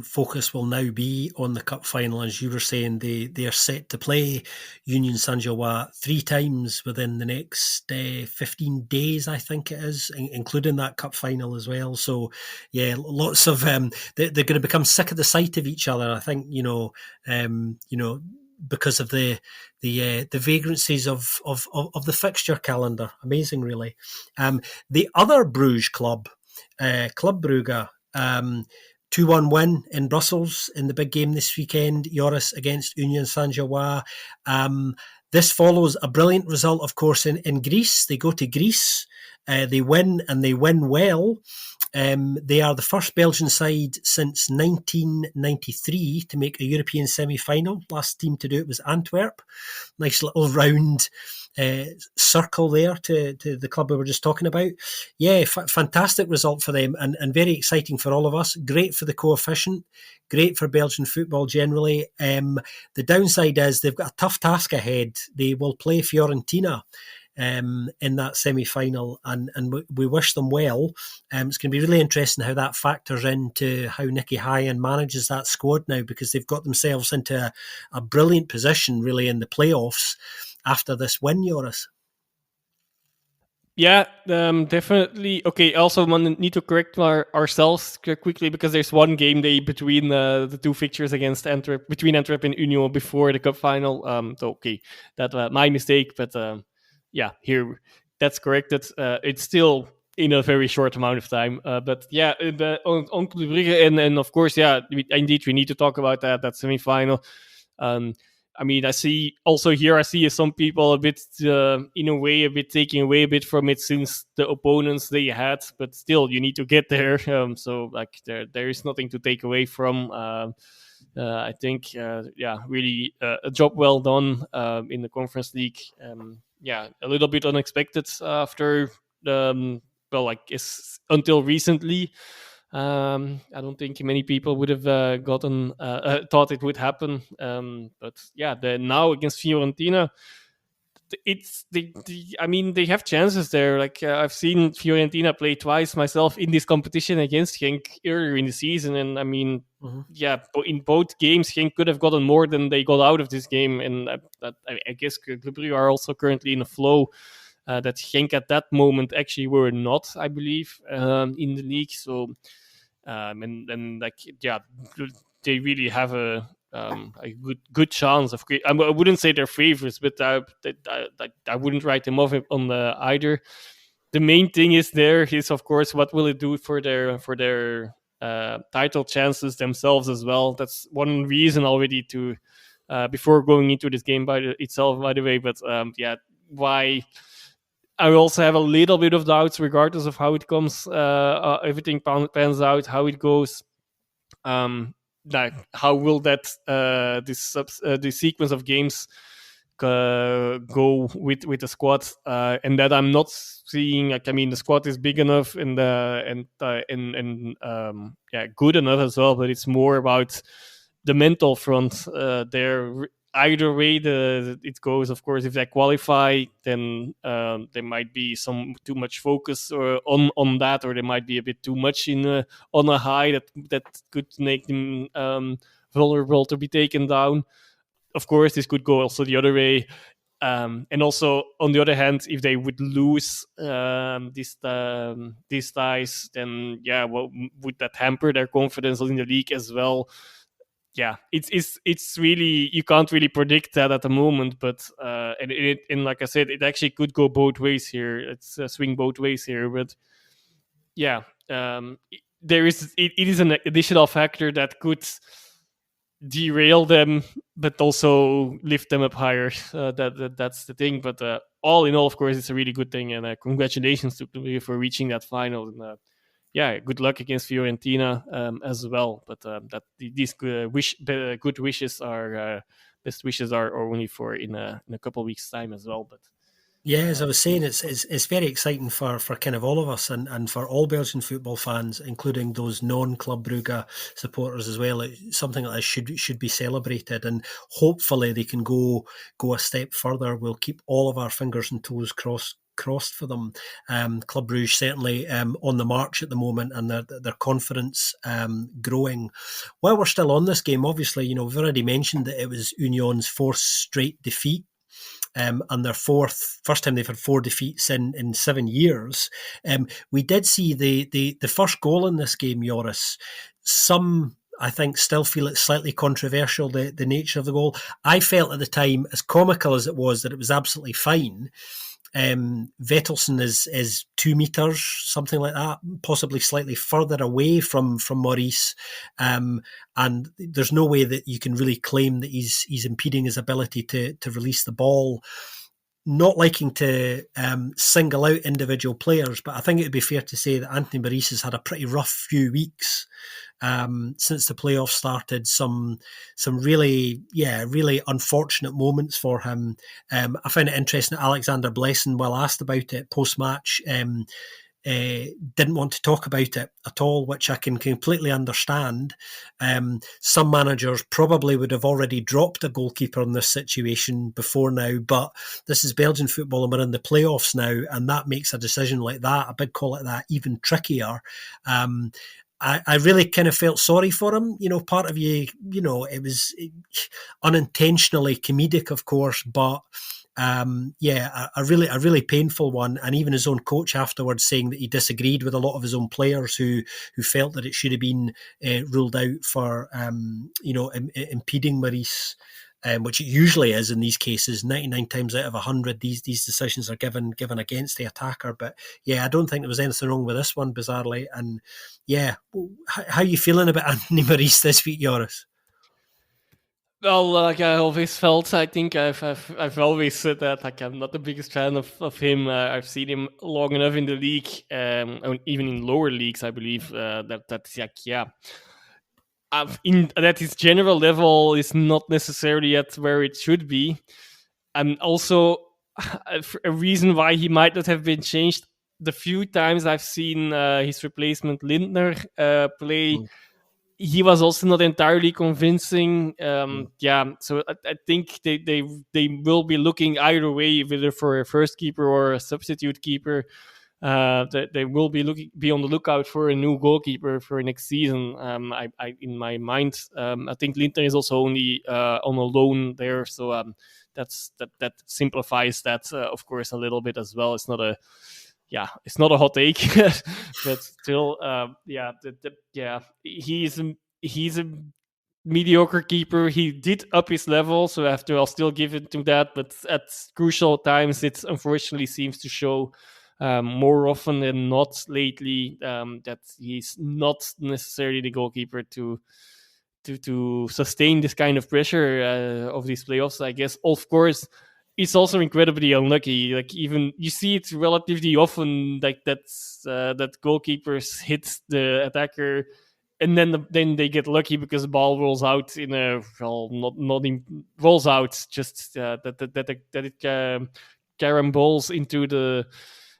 Speaker 1: focus will now be on the cup final. As you were saying, they are set to play Union Saint-Gilloise 3 times within the next 15 days, I think it is, including that cup final as well. So, yeah, lots of they're going to become sick of the sight of each other. I think because of the vagrancies of the fixture calendar. Amazing, really. The other Bruges club, Club Brugge, 2-1 win in Brussels in the big game this weekend, Joris against Union Saint-Gilloise. This follows a brilliant result, of course, in Greece. They go to Greece, they win, and they win well. They are the first Belgian side since 1993 to make a European semi-final. Last team to do it was Antwerp. Nice little round circle there to the club we were just talking about. Yeah, fantastic result for them, and very exciting for all of us. Great for the coefficient, great for Belgian football generally. The downside is they've got a tough task ahead. They will play Fiorentina in that semi-final, and we wish them well. It's going to be really interesting how that factors into how Nicky Hyen manages that squad now, because they've got themselves into a brilliant position really in the playoffs after this win, Joris.
Speaker 2: Yeah, definitely. Okay, also need to correct ourselves quickly, because there's one game day between the 2 fixtures against Antwerp, between Antwerp and Union before the cup final. That my mistake, but here that's corrected. It's still in a very short amount of time. But yeah, on Club Brugge, and of course, indeed, we need to talk about that semi-final. I mean, I see some people a bit, in a way, a bit taking away a bit from it since the opponents they had, but still, you need to get there. So there is nothing to take away from. I think, really a job well done in the Conference League. A little bit unexpected after I guess until recently. I don't think many people would have thought it would happen. But yeah, now against Fiorentina, they have chances there. Like I've seen Fiorentina play twice myself in this competition against Genk earlier in the season, and I mean, in both games, Genk could have gotten more than they got out of this game, and I guess Club Brugge are also currently in a flow that Genk at that moment actually were not, I believe, in the league. So. They really have a good chance of. I wouldn't say they're favorites, but I wouldn't write them off on either. The main thing is of course what will it do for their title chances themselves as well. That's one reason already to before going into this game by the way. But why I also have a little bit of doubts, regardless of how it comes, everything pans out, how it goes. Like how will that this sequence of games go with the squad, and that I'm not seeing. Like, I mean, the squad is big enough and yeah, good enough as well, but it's more about the mental front there. Either way it goes, of course, if they qualify, then there might be some too much focus on that, or there might be a bit too much on a high that could make them vulnerable to be taken down. Of course, this could go also the other way. And also, on the other hand, if they would lose these ties, then yeah, well, would that hamper their confidence in the league as well? Yeah, it's really, you can't really predict that at the moment, but and like I said, it actually could go both ways here. It's swing both ways here, but yeah, it is an additional factor that could derail them, but also lift them up higher. That's the thing. But all in all, of course, it's a really good thing, and congratulations to you for reaching that final. And yeah, good luck against Fiorentina as well. But these good wishes are best wishes are only for in a couple of weeks' time as well. But
Speaker 1: Yeah, as I was saying, it's very exciting for kind of all of us and for all Belgian football fans, including those non-Club Brugge supporters as well. It's something that should be celebrated, and hopefully they can go a step further. We'll keep all of our fingers and toes crossed for them. Club Brugge certainly on the march at the moment, and their confidence growing. While we're still on this game, obviously, we've already mentioned that it was Union's fourth straight defeat. And their first time they've had 4 defeats in 7 years. We did see the first goal in this game, Joris. Some, I think, still feel it's slightly controversial, the nature of the goal. I felt at the time, as comical as it was, that it was absolutely fine. Vettelson is 2 meters, something like that, possibly slightly further away from Maurice, and there's no way that you can really claim that he's impeding his ability to release the ball. Not liking to single out individual players, but I think it would be fair to say that Anthony Maurice has had a pretty rough few weeks since the playoffs started. Some really unfortunate moments for him. I found it interesting that Alexander Blesson, while asked about it post-match, didn't want to talk about it at all, which I can completely understand. Some managers probably would have already dropped a goalkeeper in this situation before now, but this is Belgian football and we're in the playoffs now, and that makes a decision like that, a big call like that, even trickier. I really kind of felt sorry for him. Part of it was unintentionally comedic, of course, but a really painful one. And even his own coach afterwards saying that he disagreed with a lot of his own players who felt that it should have been ruled out for impeding Maurice. Which it usually is in these cases. 99 times out of 100, these decisions are given against the attacker. But yeah, I don't think there was anything wrong with this one, bizarrely. And yeah, how are you feeling about Anthony Maurice this week, Joris?
Speaker 2: Well, like I always felt, I think I've always said that, like, I'm not the biggest fan of him. I've seen him long enough in the league, and even in lower leagues, I believe that's like, yeah. That his general level is not necessarily at where it should be, and also a reason why he might not have been changed. The few times I've seen his replacement Lindner play, he was also not entirely convincing. Yeah, so I think they will be looking either way, whether for a first keeper or a substitute keeper. They will be on the lookout for a new goalkeeper for next season. I in my mind, I think Lindner is also only on a loan there, so that simplifies that of course a little bit as well. It's not a hot take, but still, he's a mediocre keeper. He did up his level, so I'll still give it to that. But at crucial times, it unfortunately seems to show more often than not lately that he's not necessarily the goalkeeper to sustain this kind of pressure of these playoffs. I guess, of course, it's also incredibly unlucky. Like, even you see it relatively often, like that goalkeepers hit the attacker, and then they get lucky because the ball rolls out in a not in, rolls out just that it caramboles into the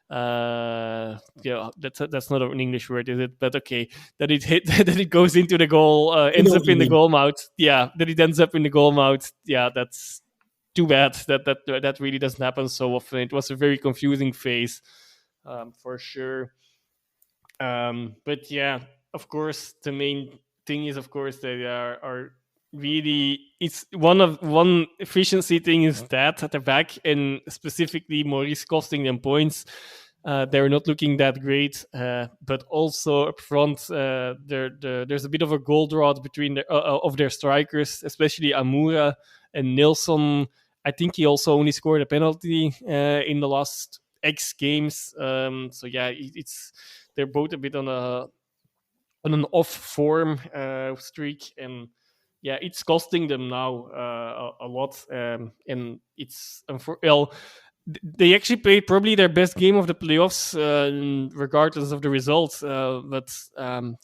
Speaker 2: that's not an English word, is it? But okay, that it hit that it goes into the goal,
Speaker 1: You know
Speaker 2: ends
Speaker 1: what
Speaker 2: up
Speaker 1: you
Speaker 2: in the
Speaker 1: mean.
Speaker 2: goal mouth. Yeah, that it ends up in the goal mouth. Yeah, that's too bad. That really doesn't happen so often. It was a very confusing phase, for sure. But yeah, of course, the main thing is, of course, they are really, it's one efficiency thing is that at the back, and specifically Maurice costing them points. They're not looking that great, but also up front, there's a bit of a goal drought between of their strikers, especially Amura and Nilsson. I think he also only scored a penalty in the last X games. So yeah, it's they're both a bit on an off form streak, and yeah, it's costing them now a lot. And it's well, they actually played probably their best game of the playoffs, regardless of the results. But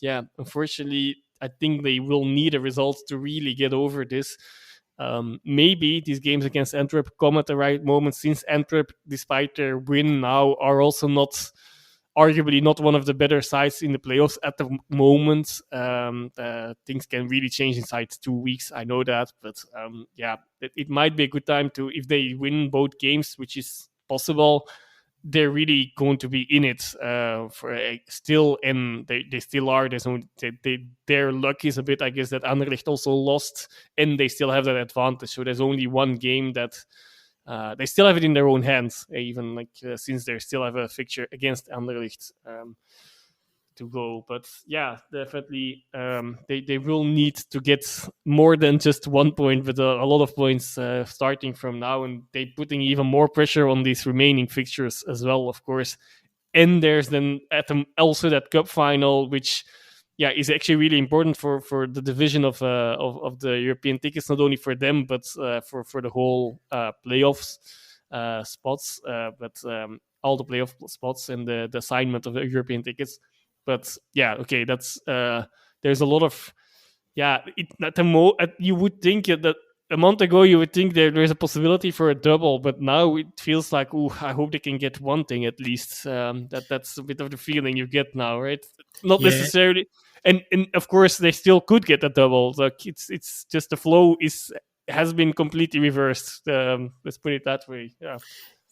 Speaker 2: yeah, unfortunately, I think they will need a result to really get over this. Maybe these games against Antwerp come at the right moment, since Antwerp, despite their win now, are also not, arguably not, one of the better sides in the playoffs at the moment. Things can really change inside 2 weeks. I know that, but yeah, it might be a good time to, if they win both games, which is possible, they're really going to be in it for still, and they still are. There's only, their luck is a bit, I guess, that Anderlecht also lost, and they still have that advantage. So there's only one game that they still have it in their own hands, even since they still have a fixture against Anderlecht to go. But yeah, definitely, they will need to get more than just 1 point, but a lot of points starting from now, and they putting even more pressure on these remaining fixtures as well, of course. And there's then also that cup final, which yeah is actually really important for the division of the European tickets, not only for them but for the whole playoffs spots, but all the playoff spots and the assignment of the European tickets. But yeah, okay, that's there's a lot of, yeah, you would think that a month ago you would think there's a possibility for a double, but now it feels like, oh, I hope they can get one thing at least. That's a bit of the feeling you get now, right? Not
Speaker 1: Yeah,
Speaker 2: necessarily, and of course they still could get a double. Like, it's just the flow has been completely reversed. Let's put it that way. Yeah.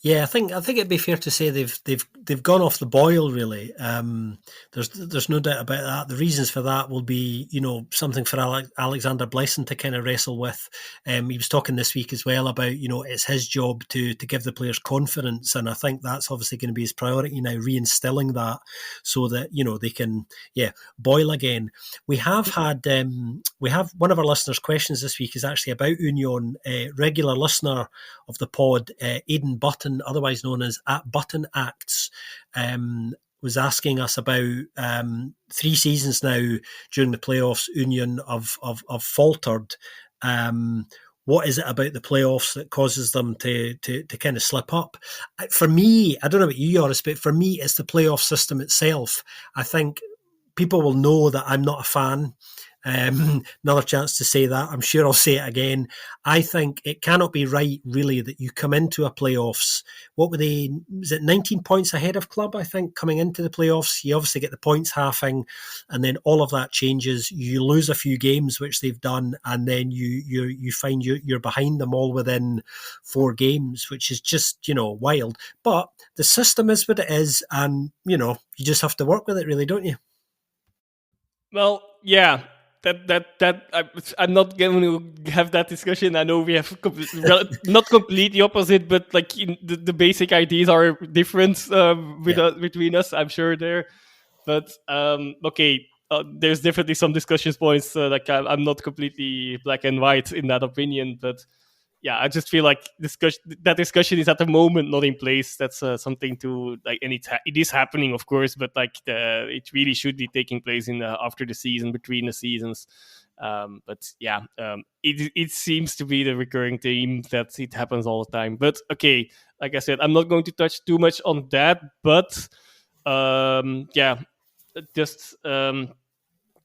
Speaker 1: yeah, I think it'd be fair to say they've gone off the boil really. There's no doubt about that. The reasons for that will be, something for Alexander Blesson to kind of wrestle with. He was talking this week as well about, it's his job to give the players confidence, and I think that's obviously going to be his priority now, reinstilling that so that they can boil again. We have one of our listeners' questions this week is actually about Union. Regular listener of the pod, Aidan Button, otherwise known as @Button Acts, was asking us about 3 seasons now during the playoffs. Union have faltered. What is it about the playoffs that causes them to kind of slip up? For me, I don't know about you, Joris, but for me, it's the playoff system itself. I think people will know that I'm not a fan. Another chance to say that. I'm sure I'll say it again. I think it cannot be right, really, that you come into a playoffs. What were they? Was it 19 points ahead of club? I think coming into the playoffs, you obviously get the points halving, and then all of that changes. You lose a few games, which they've done, and then you find you're behind them all within 4 games, which is just wild. But the system is what it is, and you just have to work with it, really, don't you?
Speaker 2: Well, yeah, I'm not going to have that discussion. I know we have not completely opposite, but like the basic ideas are different between us. I'm sure there, but okay. There's definitely some discussion points. I'm not completely black and white in that opinion, but yeah, I just feel like that discussion is at the moment not in place. That's something to like, and it is happening, of course, but like it really should be taking place in after the season, between the seasons. But yeah, it seems to be the recurring theme that it happens all the time. But okay, like I said, I'm not going to touch too much on that. But yeah, just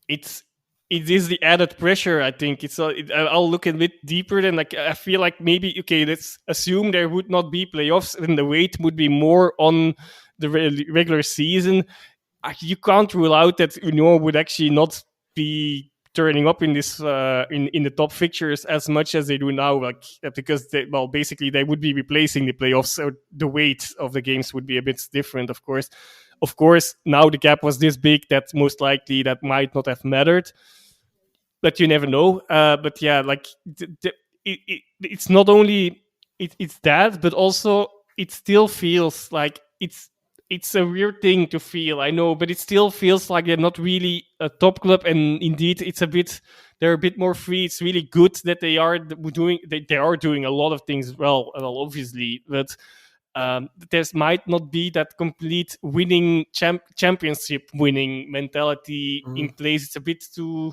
Speaker 2: it's it is the added pressure. I think I'll look a bit deeper than like I feel like maybe okay. Let's assume there would not be playoffs, and the weight would be more on the regular season. You can't rule out that Union would actually not be turning up in this in the top fixtures as much as they do now, like because basically they would be replacing the playoffs, so the weight of the games would be a bit different. Of course, now the gap was this big that most likely that might not have mattered, but you never know. But yeah, like it's not only it's that, but also it still feels like it's a weird thing to feel. I know, but it still feels like they're not really a top club, and indeed, they're a bit more free. It's really good that they are doing a lot of things well, obviously, but there might not be that complete winning championship winning mentality in place. It's a bit too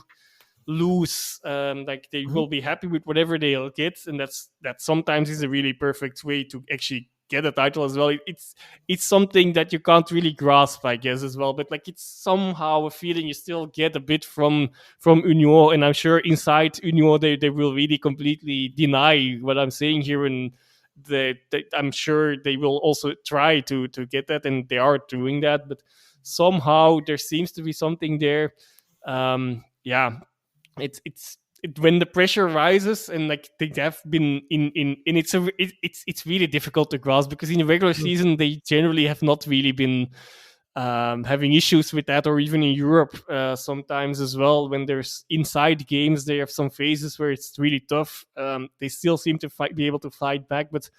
Speaker 2: loose. Like they will be happy with whatever they'll get, and that sometimes is a really perfect way to actually get a title as well. It's something that you can't really grasp, I guess, as well. But like it's somehow a feeling you still get a bit from Union, and I'm sure inside Union they will really completely deny what I'm saying here, and I'm sure they will also try to get that, and they are doing that. But somehow there seems to be something there. Yeah, when the pressure rises, and like they have been in it's really difficult to grasp, because in the regular season they generally have not really been having issues with that, or even in Europe sometimes as well. When there's inside games, they have some phases where it's really tough. They still seem to be able to fight back, but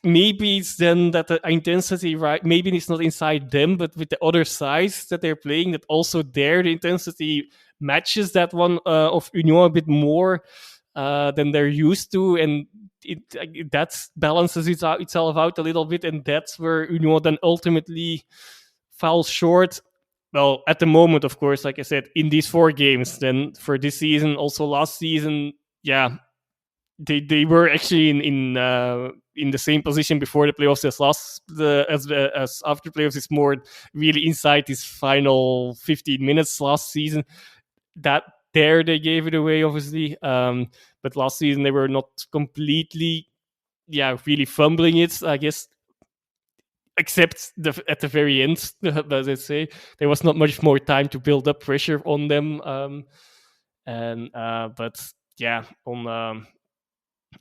Speaker 2: maybe it's then that the intensity, right? Maybe it's not inside them, but with the other sides that they're playing, that also there the intensity matches that one of Union a bit more than they're used to, and that balances itself out a little bit, and that's where Union then ultimately falls short. Well, at the moment, of course, like I said, in these 4 games, then for this season, also last season, yeah, they were actually in the same position before the playoffs as after playoffs. It's more really inside this final 15 minutes last season. That there they gave it away, obviously. But last season they were not completely, really fumbling it, I guess. Except at the very end, as I say, there was not much more time to build up pressure on them. But yeah, on.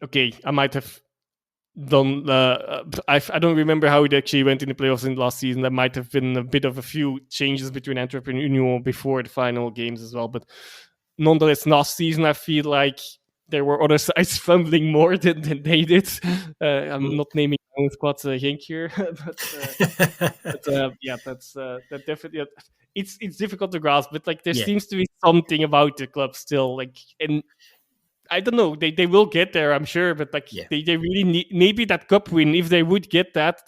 Speaker 2: Okay, I might have done. I don't remember how it actually went in the playoffs in last season. There might have been a bit of a few changes between Antwerp and Union before the final games as well. But nonetheless, last season I feel like there were other sides fumbling more than they did. I'm not naming my own squad Henk here, but yeah, that definitely. It's difficult to grasp, but like there seems to be something about the club still, like, and I don't know. They will get there, I'm sure, but like they really need maybe that cup win. If they would get that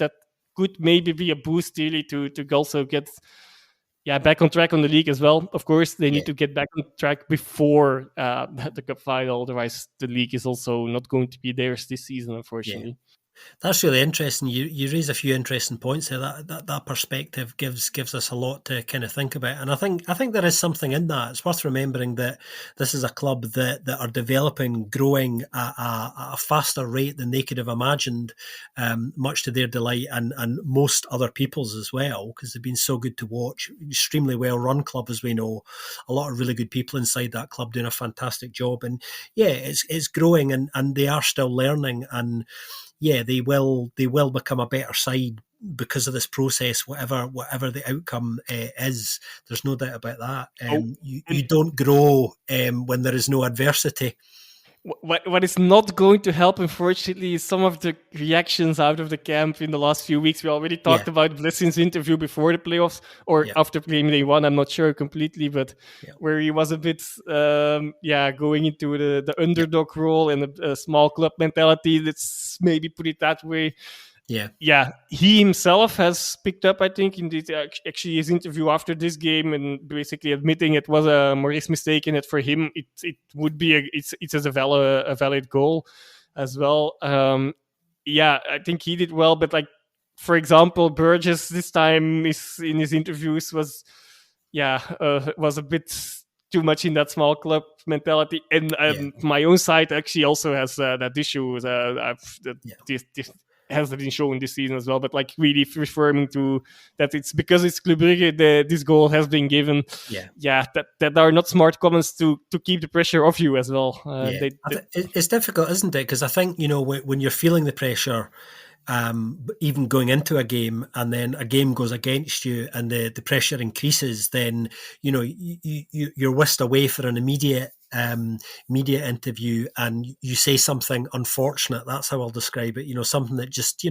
Speaker 2: could maybe be a boost really to also get back on track on the league as well. Of course, they need to get back on track before the cup final. Otherwise, the league is also not going to be theirs this season, unfortunately.
Speaker 1: That's really interesting. You raise a few interesting points there. That perspective gives us a lot to kind of think about, and I think there is something in that. It's worth remembering that this is a club that are developing, growing at a faster rate than they could have imagined, much to their delight and most other people's as well, because they've been so good to watch. Extremely well run club, as we know. A lot of really good people inside that club doing a fantastic job, and it's growing, and they are still learning, and they will become a better side because of this process, whatever the outcome is. There's no doubt about that. You don't grow when there is no adversity.
Speaker 2: What is not going to help, unfortunately, is some of the reactions out of the camp in the last few weeks. We already talked about Blessin's interview before the playoffs, or after game day 1. I'm not sure completely, but where he was a bit, going into the underdog role and a small club mentality. Let's maybe put it that way. Yeah, he himself has picked up, I think, in this, actually his interview after this game, and basically admitting it was a Maurice mistake, and that for him it would be it's as a valid goal as well. Yeah, I think he did well, but like for example, Burgess this time is in his interviews was a bit too much in that small club mentality, and my own side actually also has that issue. This has been shown this season as well, but like really referring to that it's because it's Club Brugge this goal has been given. That are not smart comments to keep the pressure off you as well.
Speaker 1: It's difficult, isn't it? Because I think, when you're feeling the pressure, even going into a game, and then a game goes against you and the pressure increases, then you're whisked away for an immediate media interview, and you say something unfortunate. That's how I'll describe it. Something that just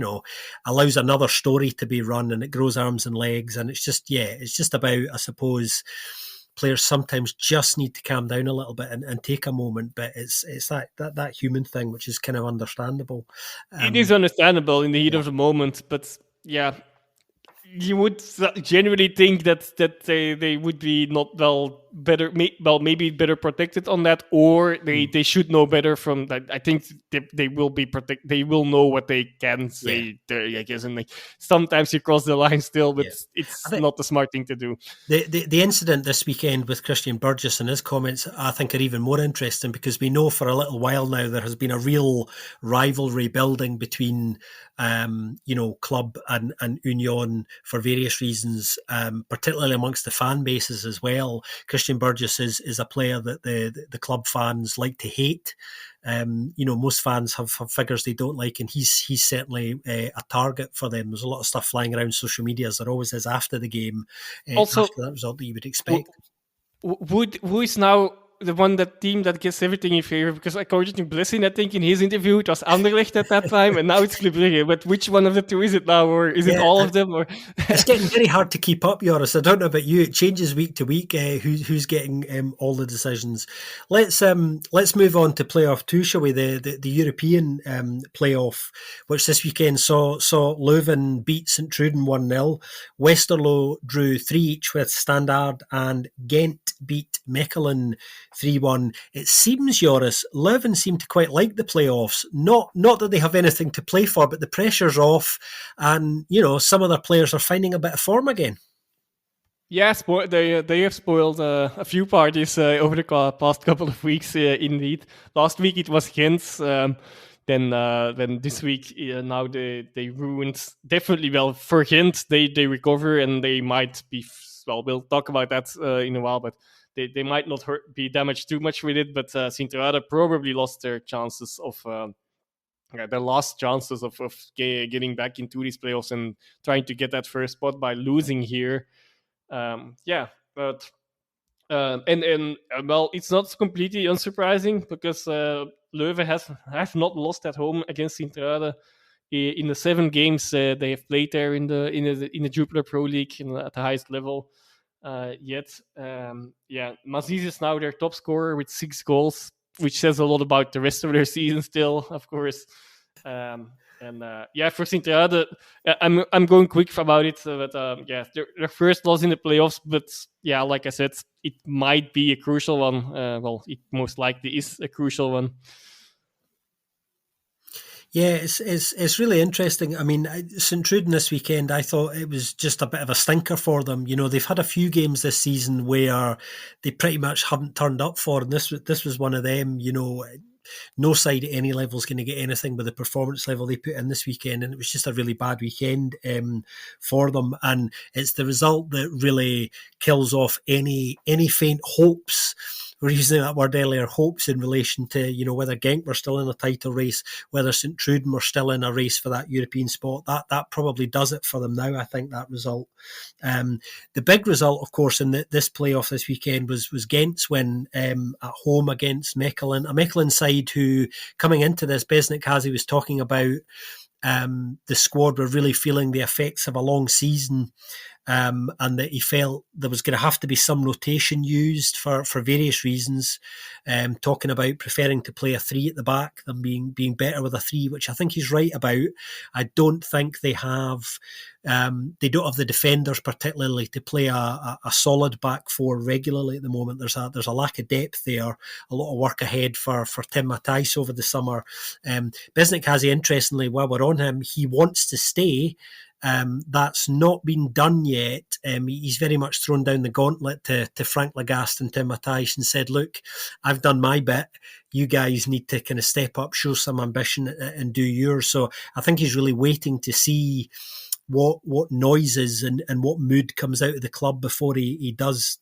Speaker 1: allows another story to be run, and it grows arms and legs, and it's just about, I suppose, players sometimes just need to calm down a little bit and take a moment, but it's that human thing, which is kind of understandable.
Speaker 2: It is understandable in the heat of the moment, but you would genuinely think that they would be not maybe better protected on that, or they should know better from that. I think they will be protected. They will know what they can say there, I guess. And like sometimes you cross the line still, but it's not the smart thing to do.
Speaker 1: The incident this weekend with Christian Burgess and his comments, I think, are even more interesting, because we know for a little while now there has been a real rivalry building between club and Union for various reasons, particularly amongst the fan bases as well. Christian Burgess is a player that the club fans like to hate. Most fans have figures they don't like, and he's certainly a target for them. There's a lot of stuff flying around social media, as there always is after the game,
Speaker 2: also
Speaker 1: after that result that you would expect.
Speaker 2: Who is now the team that gets everything in favor? Because according to Blessing, I think in his interview it was Anderlecht at that time, and now it's Club Brugge. But which one of the two is it now, or is it all of them? Or
Speaker 1: it's getting very hard to keep up, Joris. I don't know about you; it changes week to week. Who's getting all the decisions? Let's move on to playoff 2, shall we? The European playoff, which this weekend saw Leuven beat St Truiden 1-0. Westerlo drew 3 each with Standard, and Ghent beat Mechelen 3-1. It seems, Joris, Leuven seem to quite like the playoffs. Not that they have anything to play for, but the pressure's off, and some of their players are finding a bit of form again.
Speaker 2: Yes, they have spoiled a few parties over the past couple of weeks. Indeed, last week it was Ghent. Then this week now they ruined definitely. Well, for Ghent they recover, and they might be. Well, we'll talk about that in a while, but they might not be damaged too much with it. But Sint-Truiden probably lost their chances of getting back into these playoffs and trying to get that first spot by losing here. But it's not completely unsurprising, because Leuven have not lost at home against Sint-Truiden in the 7 games they have played there in the Jupiler Pro League at the highest level yet. Maziz is now their top scorer with 6 goals, which says a lot about the rest of their season still, of course. For Sint-Truiden, I'm going quick about it. Their first loss in the playoffs, but like I said, it might be a crucial one. It most likely is a crucial one.
Speaker 1: Yeah, it's really interesting. I mean, St Truiden this weekend, I thought it was just a bit of a stinker for them. They've had a few games this season where they pretty much haven't turned up for, and this was one of them. No side at any level is going to get anything with the performance level they put in this weekend, and it was just a really bad weekend for them. And it's the result that really kills off any faint hopes. We were using that word earlier, hopes, in relation to whether Genk were still in a title race, whether St Truiden were still in a race for that European spot. That probably does it for them now, I think, that result. The big result, of course, in this playoff this weekend was Ghent's win at home against Mechelen, a Mechelen side who, coming into this, Besnik Hazi was talking about the squad were really feeling the effects of a long season. and that he felt there was going to have to be some rotation used for various reasons. Talking about preferring to play a three at the back than being better with a three, which I think he's right about. I don't think they have. They don't have the defenders particularly to play a solid back four regularly at the moment. There's a lack of depth there. A lot of work ahead for Tim Matthijs over the summer. Bisnick has, interestingly, while we're on him, he wants to stay. That's not been done yet. He's very much thrown down the gauntlet to Frank Lagaste and Tim Matthijs and said, look, I've done my bit. You guys need to kind of step up, show some ambition and do yours. So I think he's really waiting to see what noises and what mood comes out of the club before he does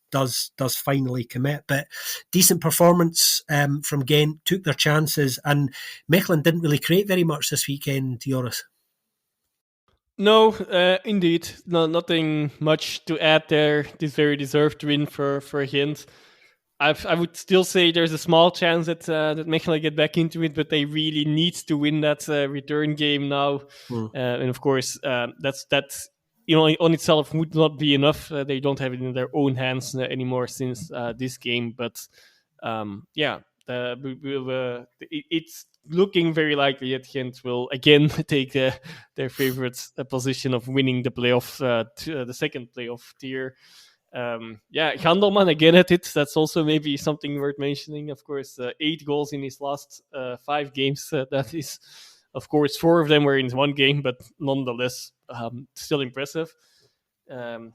Speaker 1: finally commit. But decent performance from Ghent, took their chances, and Mechelen didn't really create very much this weekend, Joris.
Speaker 2: No, indeed, nothing much to add there. This very deserved win for Ghent. I would still say there's a small chance that Mechelen get back into it, but they really need to win that return game now. And of course, that's on itself would not be enough. They don't have it in their own hands anymore since this game. But it's looking very likely that Ghent will again take their favorite position of winning the playoff, the second playoff tier. Gandelman again at it. That's also maybe something worth mentioning. Of course, 8 goals in his last 5 games. That is, of course, 4 of them were in one game, but nonetheless, still impressive. Where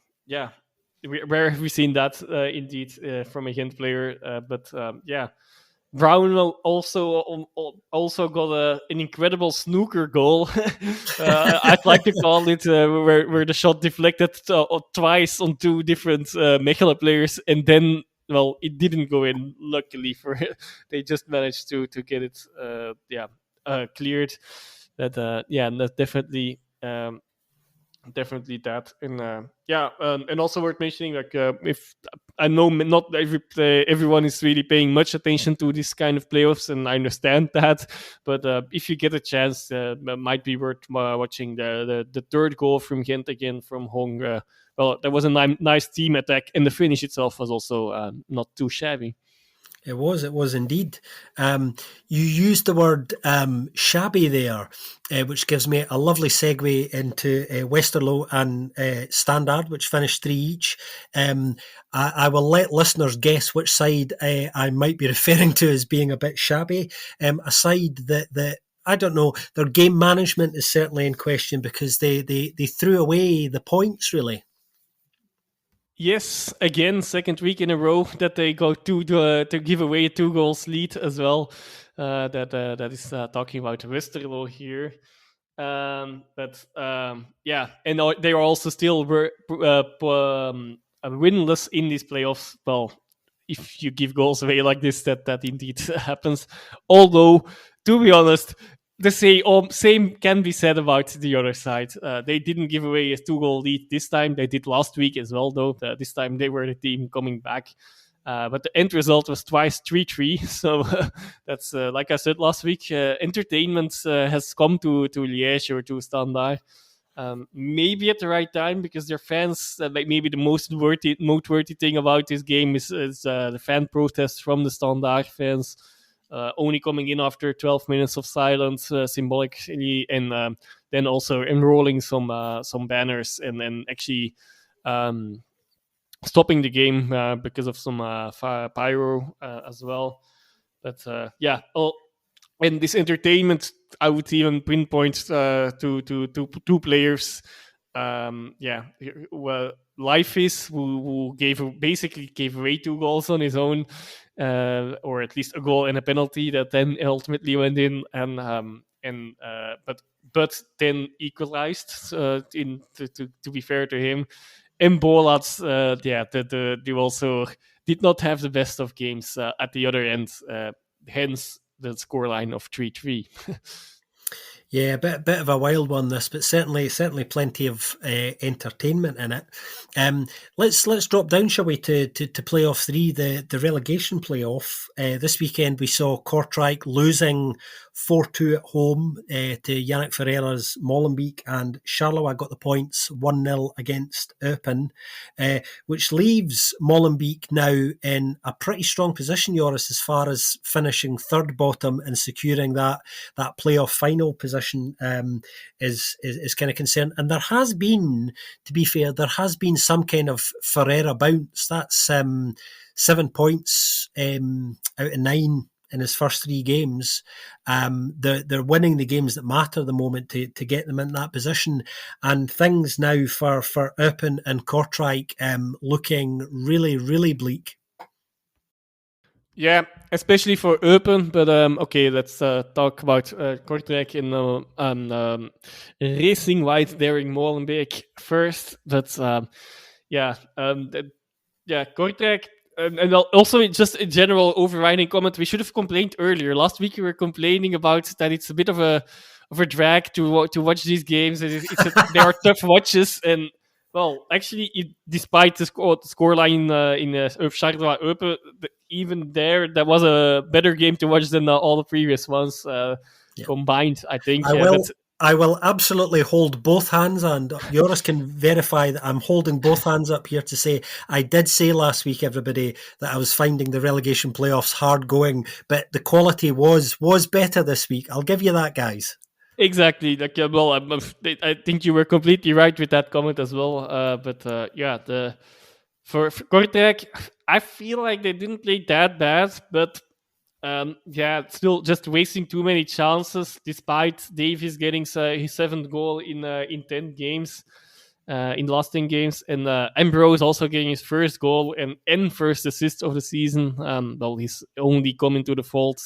Speaker 2: have we seen that indeed from a Ghent player? Brown also got an incredible snooker goal. I'd like to call it where the shot deflected twice on 2 different Mechelen players, and then it didn't go in. Luckily for they just managed to get it cleared. That's definitely that. And also worth mentioning, if I know not everyone is really paying much attention to this kind of playoffs, and I understand that, but if you get a chance, it might be worth watching the third goal from Ghent again from Hong. There was a nice team attack, and the finish itself was also not too shabby.
Speaker 1: It was indeed. You used the word shabby there, which gives me a lovely segue into Westerlo and Standard, which finished 3 each. I will let listeners guess which side I might be referring to as being a bit shabby. A side that I don't know, their game management is certainly in question because they threw away the points, really.
Speaker 2: Yes, again, second week in a row that they go to give away a 2 goals lead as well. That is talking about Westerlo here. And they are also still winless in these playoffs. Well, if you give goals away like this, that indeed happens. Although, to be honest, the same can be said about the other side. They didn't give away a 2-goal lead this time. They did last week as well, though. This time they were the team coming back. But the end result was twice 3-3. So that's, like I said last week, entertainment has come to Liège or to Standard. Maybe at the right time, because their fans, maybe the most noteworthy thing about this game is the fan protests from the Standard fans. Only coming in after 12 minutes of silence, symbolically, and then also enrolling some banners and then actually stopping the game because of some pyro as well. But and this entertainment, I would even pinpoint to 2 players. Life is who basically gave away 2 goals on his own, or at least a goal and a penalty that then ultimately went in, but then equalized. To be fair to him, and Bolats, they also did not have the best of games at the other end. Hence the scoreline of 3-3.
Speaker 1: Yeah, a bit of a wild one this, but certainly plenty of entertainment in it. Um, let's drop down, shall we, to playoff three, the relegation playoff. This weekend we saw Kortrijk losing 4-2 at home to Yannick Ferreira's Molenbeek, and Charleroi got the points 1-0 against Eupen, which leaves Molenbeek now in a pretty strong position, Joris, as far as finishing third bottom and securing that playoff final position is kind of concerned. And there has been, to be fair, some kind of Ferreira bounce. That's 7 points out of 9 in his first 3 games. They're winning the games that matter at the moment to get them in that position. And things now for Eupen and Kortrijk looking really, really bleak.
Speaker 2: Yeah, especially for Eupen, but okay, let's talk about Kortrijk in Racing White Daring Molenbeek first. But Kortrijk, and also just a general overriding comment. We should have complained earlier. Last week we were complaining about that it's a bit of a drag to watch these games. They are tough watches, and well, actually, despite the scoreline in Charleroi Eupen, even there, that was a better game to watch than all the previous ones combined, I think.
Speaker 1: I will absolutely hold both hands, and Joris can verify that I'm holding both hands up here to say I did say last week, everybody, that I was finding the relegation playoffs hard going, but the quality was better this week. I'll give you that, guys.
Speaker 2: Exactly. I think you were completely right with that comment as well. For Kortrijk, I feel like they didn't play that bad, but still just wasting too many chances. Despite Davies getting his 7th goal in 10 games, in the last 10 games, and Ambrose also getting his first goal and first assist of the season. He's only coming to the fold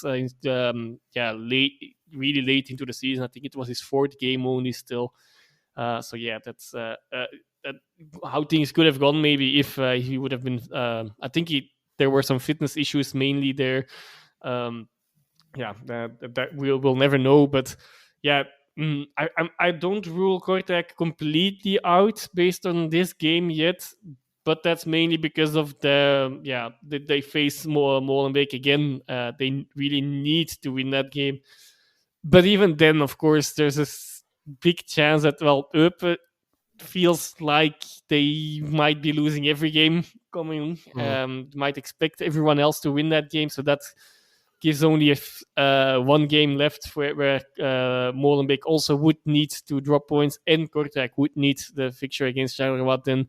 Speaker 2: really late into the season. I think it was his 4th game only still. That's how things could have gone maybe if he would have been. I think there were some fitness issues mainly there. That we'll never know. But yeah, I don't rule Kortrijk completely out based on this game yet. But that's mainly because of they face Molenbeek again. They really need to win that game. But even then, of course, there's a big chance that, Eupen feels like they might be losing every game coming. Might expect everyone else to win that game. So that gives only one game left where Molenbeek also would need to drop points, and Kortrijk would need the fixture against Charleroi. Then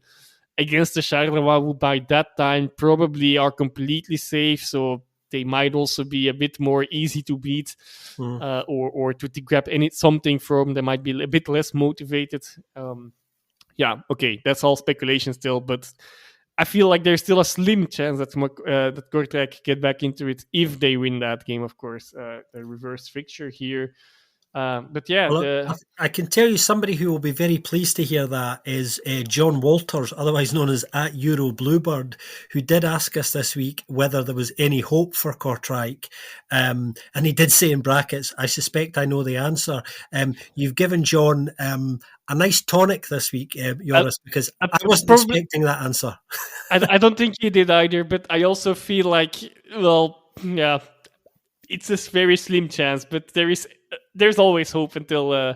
Speaker 2: against the Charleroi, who by that time probably are completely safe. So they might also be a bit more easy to beat or to grab something from. They might be a bit less motivated. That's all speculation still, but I feel like there's still a slim chance that Kortrijk get back into it if they win that game, of course. The reverse fixture here.
Speaker 1: I can tell you somebody who will be very pleased to hear that is John Walters, otherwise known as @Euro Bluebird, who did ask us this week whether there was any hope for Kortrijk. And he did say in brackets, I suspect I know the answer. You've given John a nice tonic this week, Joris, because I wasn't expecting that answer.
Speaker 2: I don't think he did either, but I also feel like, it's a very slim chance, but there's always hope until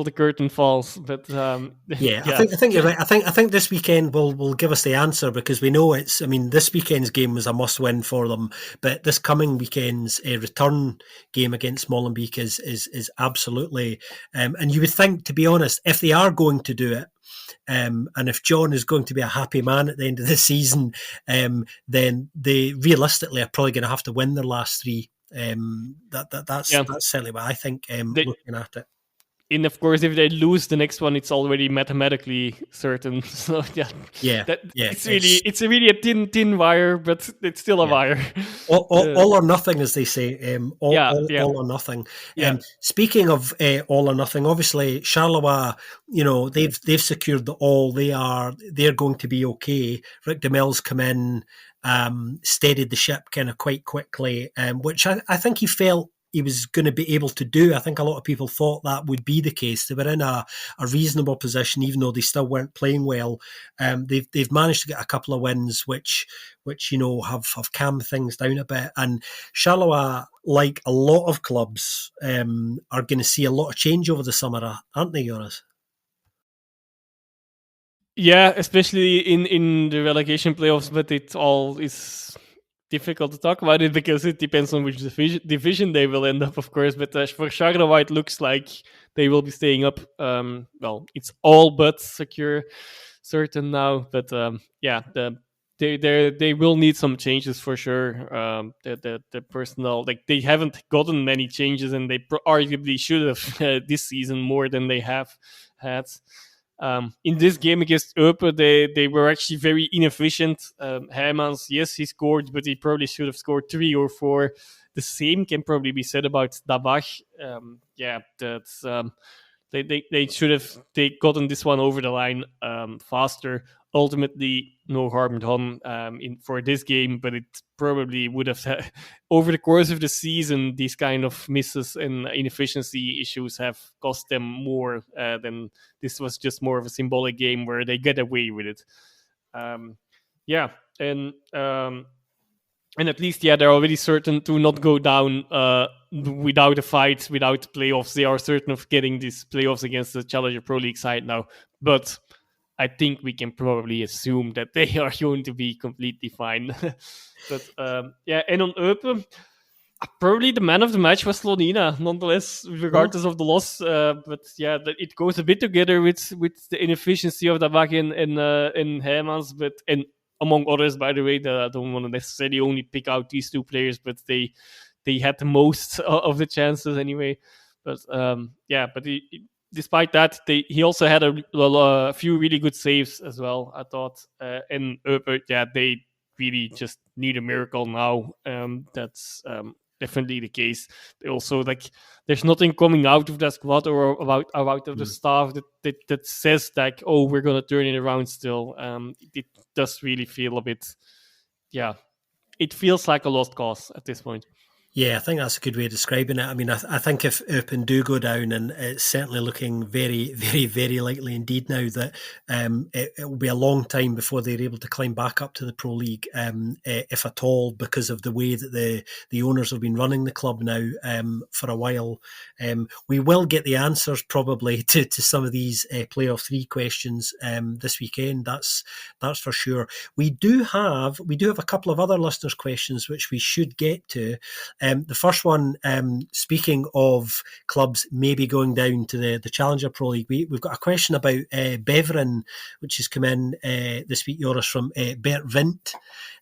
Speaker 2: the curtain falls. But
Speaker 1: I think you're right. I think this weekend will give us the answer, because we know this weekend's game was a must-win for them, but this coming weekend's return game against Molenbeek is absolutely. And you would think, to be honest, if they are going to do it, and if John is going to be a happy man at the end of the season, then they realistically are probably going to have to win their last 3. That's certainly what I think. Looking at it,
Speaker 2: and of course, if they lose the next one, it's already mathematically certain. So it's really a thin wire, but it's still a wire.
Speaker 1: All or nothing, as they say. All or nothing. Speaking of all or nothing, obviously Charleroi, they've secured the all. They're going to be okay. Rick Demel's come in, steadied the ship kind of quite quickly, which I think he felt he was going to be able to do. I think a lot of people thought that would be the case. They were in a reasonable position, even though they still weren't playing well. They've managed to get a couple of wins, which have calmed things down a bit. And Charleroi, like a lot of clubs, are going to see a lot of change over the summer, aren't they, Joris?
Speaker 2: Yeah, especially in the relegation playoffs, but it all is difficult to talk about it because it depends on which division they will end up, of course. But for Charleroi, it looks like they will be staying up. Well, it's all but certain now. But they will need some changes for sure. The personnel, like, they haven't gotten many changes, and they arguably should have this season more than they have had. In this game against Eupen, they were actually very inefficient. Hermans, yes, he scored, but he probably should have scored 3 or 4. The same can probably be said about Dabach. They should have gotten this one over the line faster. Ultimately, no harm done for this game, but it probably would have over the course of the season, these kind of misses and inefficiency issues have cost them more than this was just more of a symbolic game where they get away with it. And at least, they're already certain to not go down without a fight, without playoffs. They are certain of getting these playoffs against the Challenger Pro League side now. But I think we can probably assume that they are going to be completely fine. But and on Eupen, probably the man of the match was Slonina, nonetheless, regardless of the loss. It goes a bit together with the inefficiency of Dabak and Hermans, and among others, by the way. I don't want to necessarily only pick out these two players, but they had the most of the chances anyway. But despite that, he also had a few really good saves as well, I thought. And they really just need a miracle now. That's definitely the case. They also, there's nothing coming out of that squad or out of the staff that says we're gonna turn it around still. It does really feel a bit, it feels like a lost cause at this point.
Speaker 1: Yeah, I think that's a good way of describing it. I mean, I think if Eupen do go down, and it's certainly looking very, very, very likely indeed now that it will be a long time before they're able to climb back up to the Pro League, if at all, because of the way that the owners have been running the club now for a while. We will get the answers probably to some of these playoff 3 questions this weekend. That's for sure. We do have a couple of other listeners' questions which we should get to. The first one, speaking of clubs maybe going down to the Challenger Pro League, we've got a question about Beveren, which has come in this week, Joris, from Bert Vint,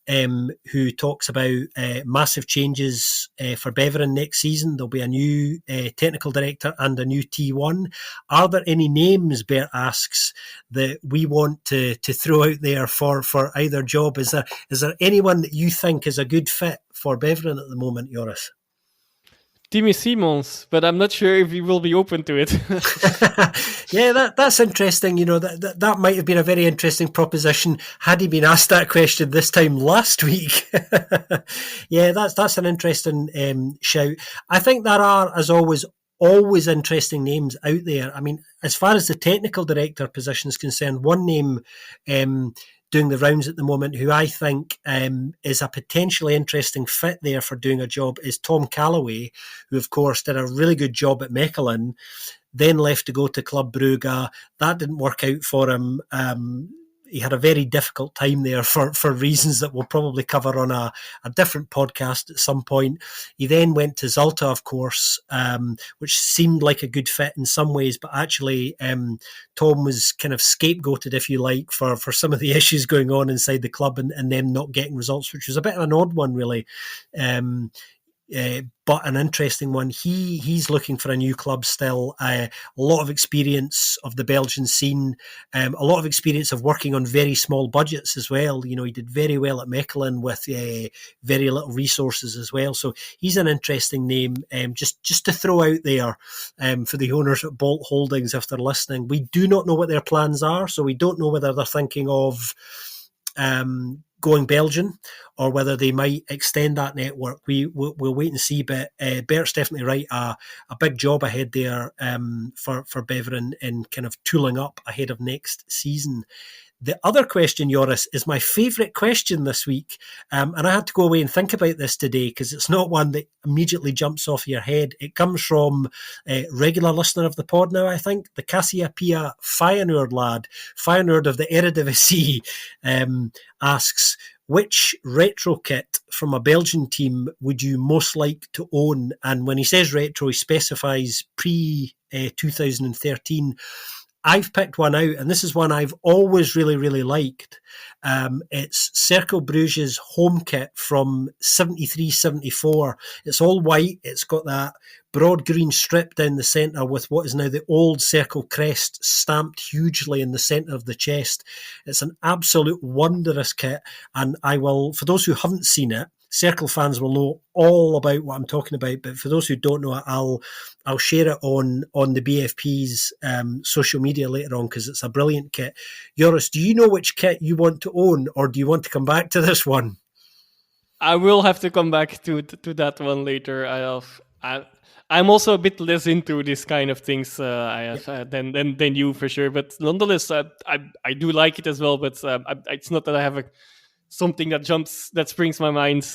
Speaker 1: who talks about massive changes for Beveren next season. There'll be a new technical director and a new T1. Are there any names, Bert asks, that we want to throw out there for either job? Is there anyone that you think is a good fit for Beveren at the moment, Joris?
Speaker 2: Timmy Simons, but I'm not sure if he will be open to it.
Speaker 1: Yeah, that's interesting. That might have been a very interesting proposition had he been asked that question this time last week. Yeah, that's an interesting shout. I think there are, as always interesting names out there. I mean, as far as the technical director position is concerned, one name doing the rounds at the moment who I think is a potentially interesting fit there for doing a job is Tom Calloway, who of course did a really good job at Mechelen, then left to go to Club Brugge. That didn't work out for him. He had a very difficult time there for reasons that we'll probably cover on a different podcast at some point. He then went to Zalta, of course, which seemed like a good fit in some ways, but actually Tom was kind of scapegoated, if you like, for some of the issues going on inside the club and them not getting results, which was a bit of an odd one, really. But an interesting one. He's looking for a new club still. A lot of experience of the Belgian scene, a lot of experience of working on very small budgets as well. He did very well at Mechelen with very little resources as well. So he's an interesting name just to throw out there for the owners at Bolt Holdings if they're listening. We do not know what their plans are, so we don't know whether they're thinking of going Belgian, or whether they might extend that network. We'll wait and see. But Bert's definitely right. A big job ahead there for Beveren in kind of tooling up ahead of next season. The other question, Joris, is my favourite question this week. And I had to go away and think about this today because it's not one that immediately jumps off your head. It comes from a regular listener of the pod now, I think, the Cassiopeia Feyenoord lad, Feyenoord of the Eredivisie, asks, which retro kit from a Belgian team would you most like to own? And when he says retro, he specifies pre-2013. I've picked one out, and this is one I've always really, really liked. It's Cercle Bruges' home kit from 73-74. It's all white. It's got that broad green strip down the centre with what is now the old Cercle crest stamped hugely in the centre of the chest. It's an absolute wondrous kit, and I will, for those who haven't seen it, Cercle fans will know all about what I'm talking about, but for those who don't know it, I'll share it on the BFP's social media later on because it's a brilliant kit. Joris, do you know which kit you want to own, or do you want to come back to this one?
Speaker 2: I will have to come back to that one later. I'm also a bit less into this kind of things than you for sure, but nonetheless, I do like it as well. But it's not that I have something that springs my mind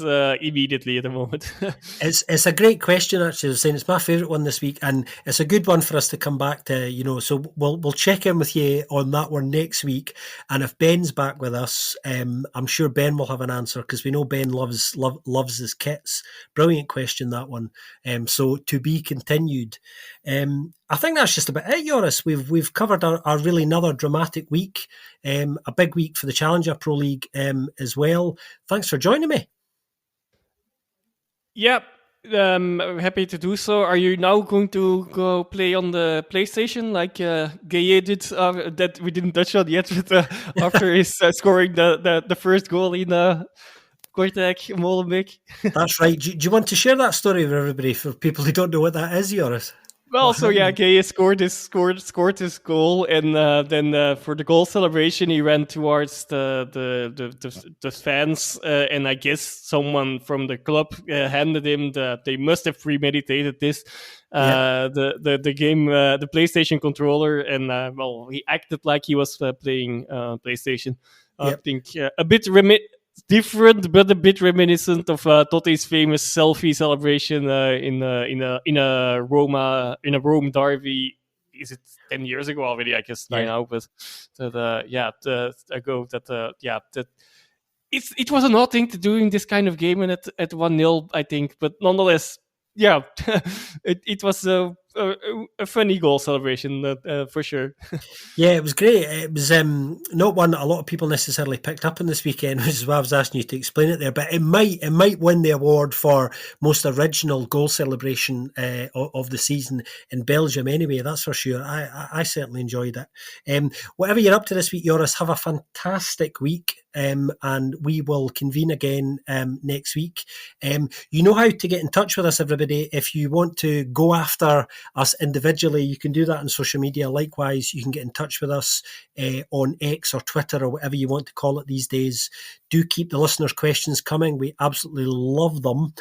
Speaker 2: immediately at the moment.
Speaker 1: It's a great question, actually. I was saying it's my favourite one this week, and it's a good one for us to come back to, so we'll check in with you on that one next week. And if Ben's back with us, I'm sure Ben will have an answer because we know Ben loves his kits. Brilliant question, that one. So to be continued. I think that's just about it, Joris. We've covered our really another dramatic week, a big week for the Challenger Pro League as well. Thanks for joining me.
Speaker 2: Yeah, I'm happy to do so. Are you now going to go play on the PlayStation like Gaye did? That we didn't touch on yet, but after his scoring the first goal in Kortrijk, Molenbeek.
Speaker 1: That's right. Do you want to share that story with everybody for people who don't know what that is, Joris?
Speaker 2: Well, so yeah, Gaye scored his goal, and then for the goal celebration, he ran towards the fans, and I guess someone from the club handed him they must have premeditated this, the game, the PlayStation controller, and he acted like he was playing PlayStation. I think a bit different, but a bit reminiscent of Totte's famous selfie celebration in a Rome derby. Is it 10 years ago already? I guess by now, but ago. It was an odd thing to do in this kind of game and at 1-0, I think, but nonetheless, yeah, it was a funny goal celebration for sure.
Speaker 1: Yeah, it was great. It was not one that a lot of people necessarily picked up on this weekend, which is why I was asking you to explain it there. But it might win the award for most original goal celebration of the season in Belgium. Anyway, that's for sure. I certainly enjoyed it. Whatever you're up to this week, Joris, have a fantastic week. And we will convene again next week. You know how to get in touch with us, everybody. If you want to go after us individually, you can do that on social media. Likewise, you can get in touch with us on X or Twitter or whatever you want to call it these days. Do keep the listeners' questions coming. We absolutely love them.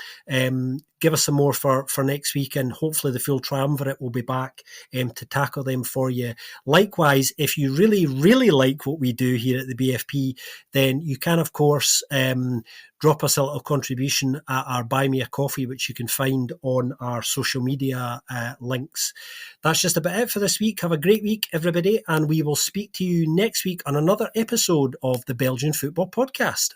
Speaker 1: Give us some more for next week, and hopefully the full triumvirate will be back to tackle them for you. Likewise, if you really, really like what we do here at the BFP, then you can, of course, drop us a little contribution at our Buy Me a Coffee, which you can find on our social media links. That's just about it for this week. Have a great week, everybody, and we will speak to you next week on another episode of the Belgian Football Podcast.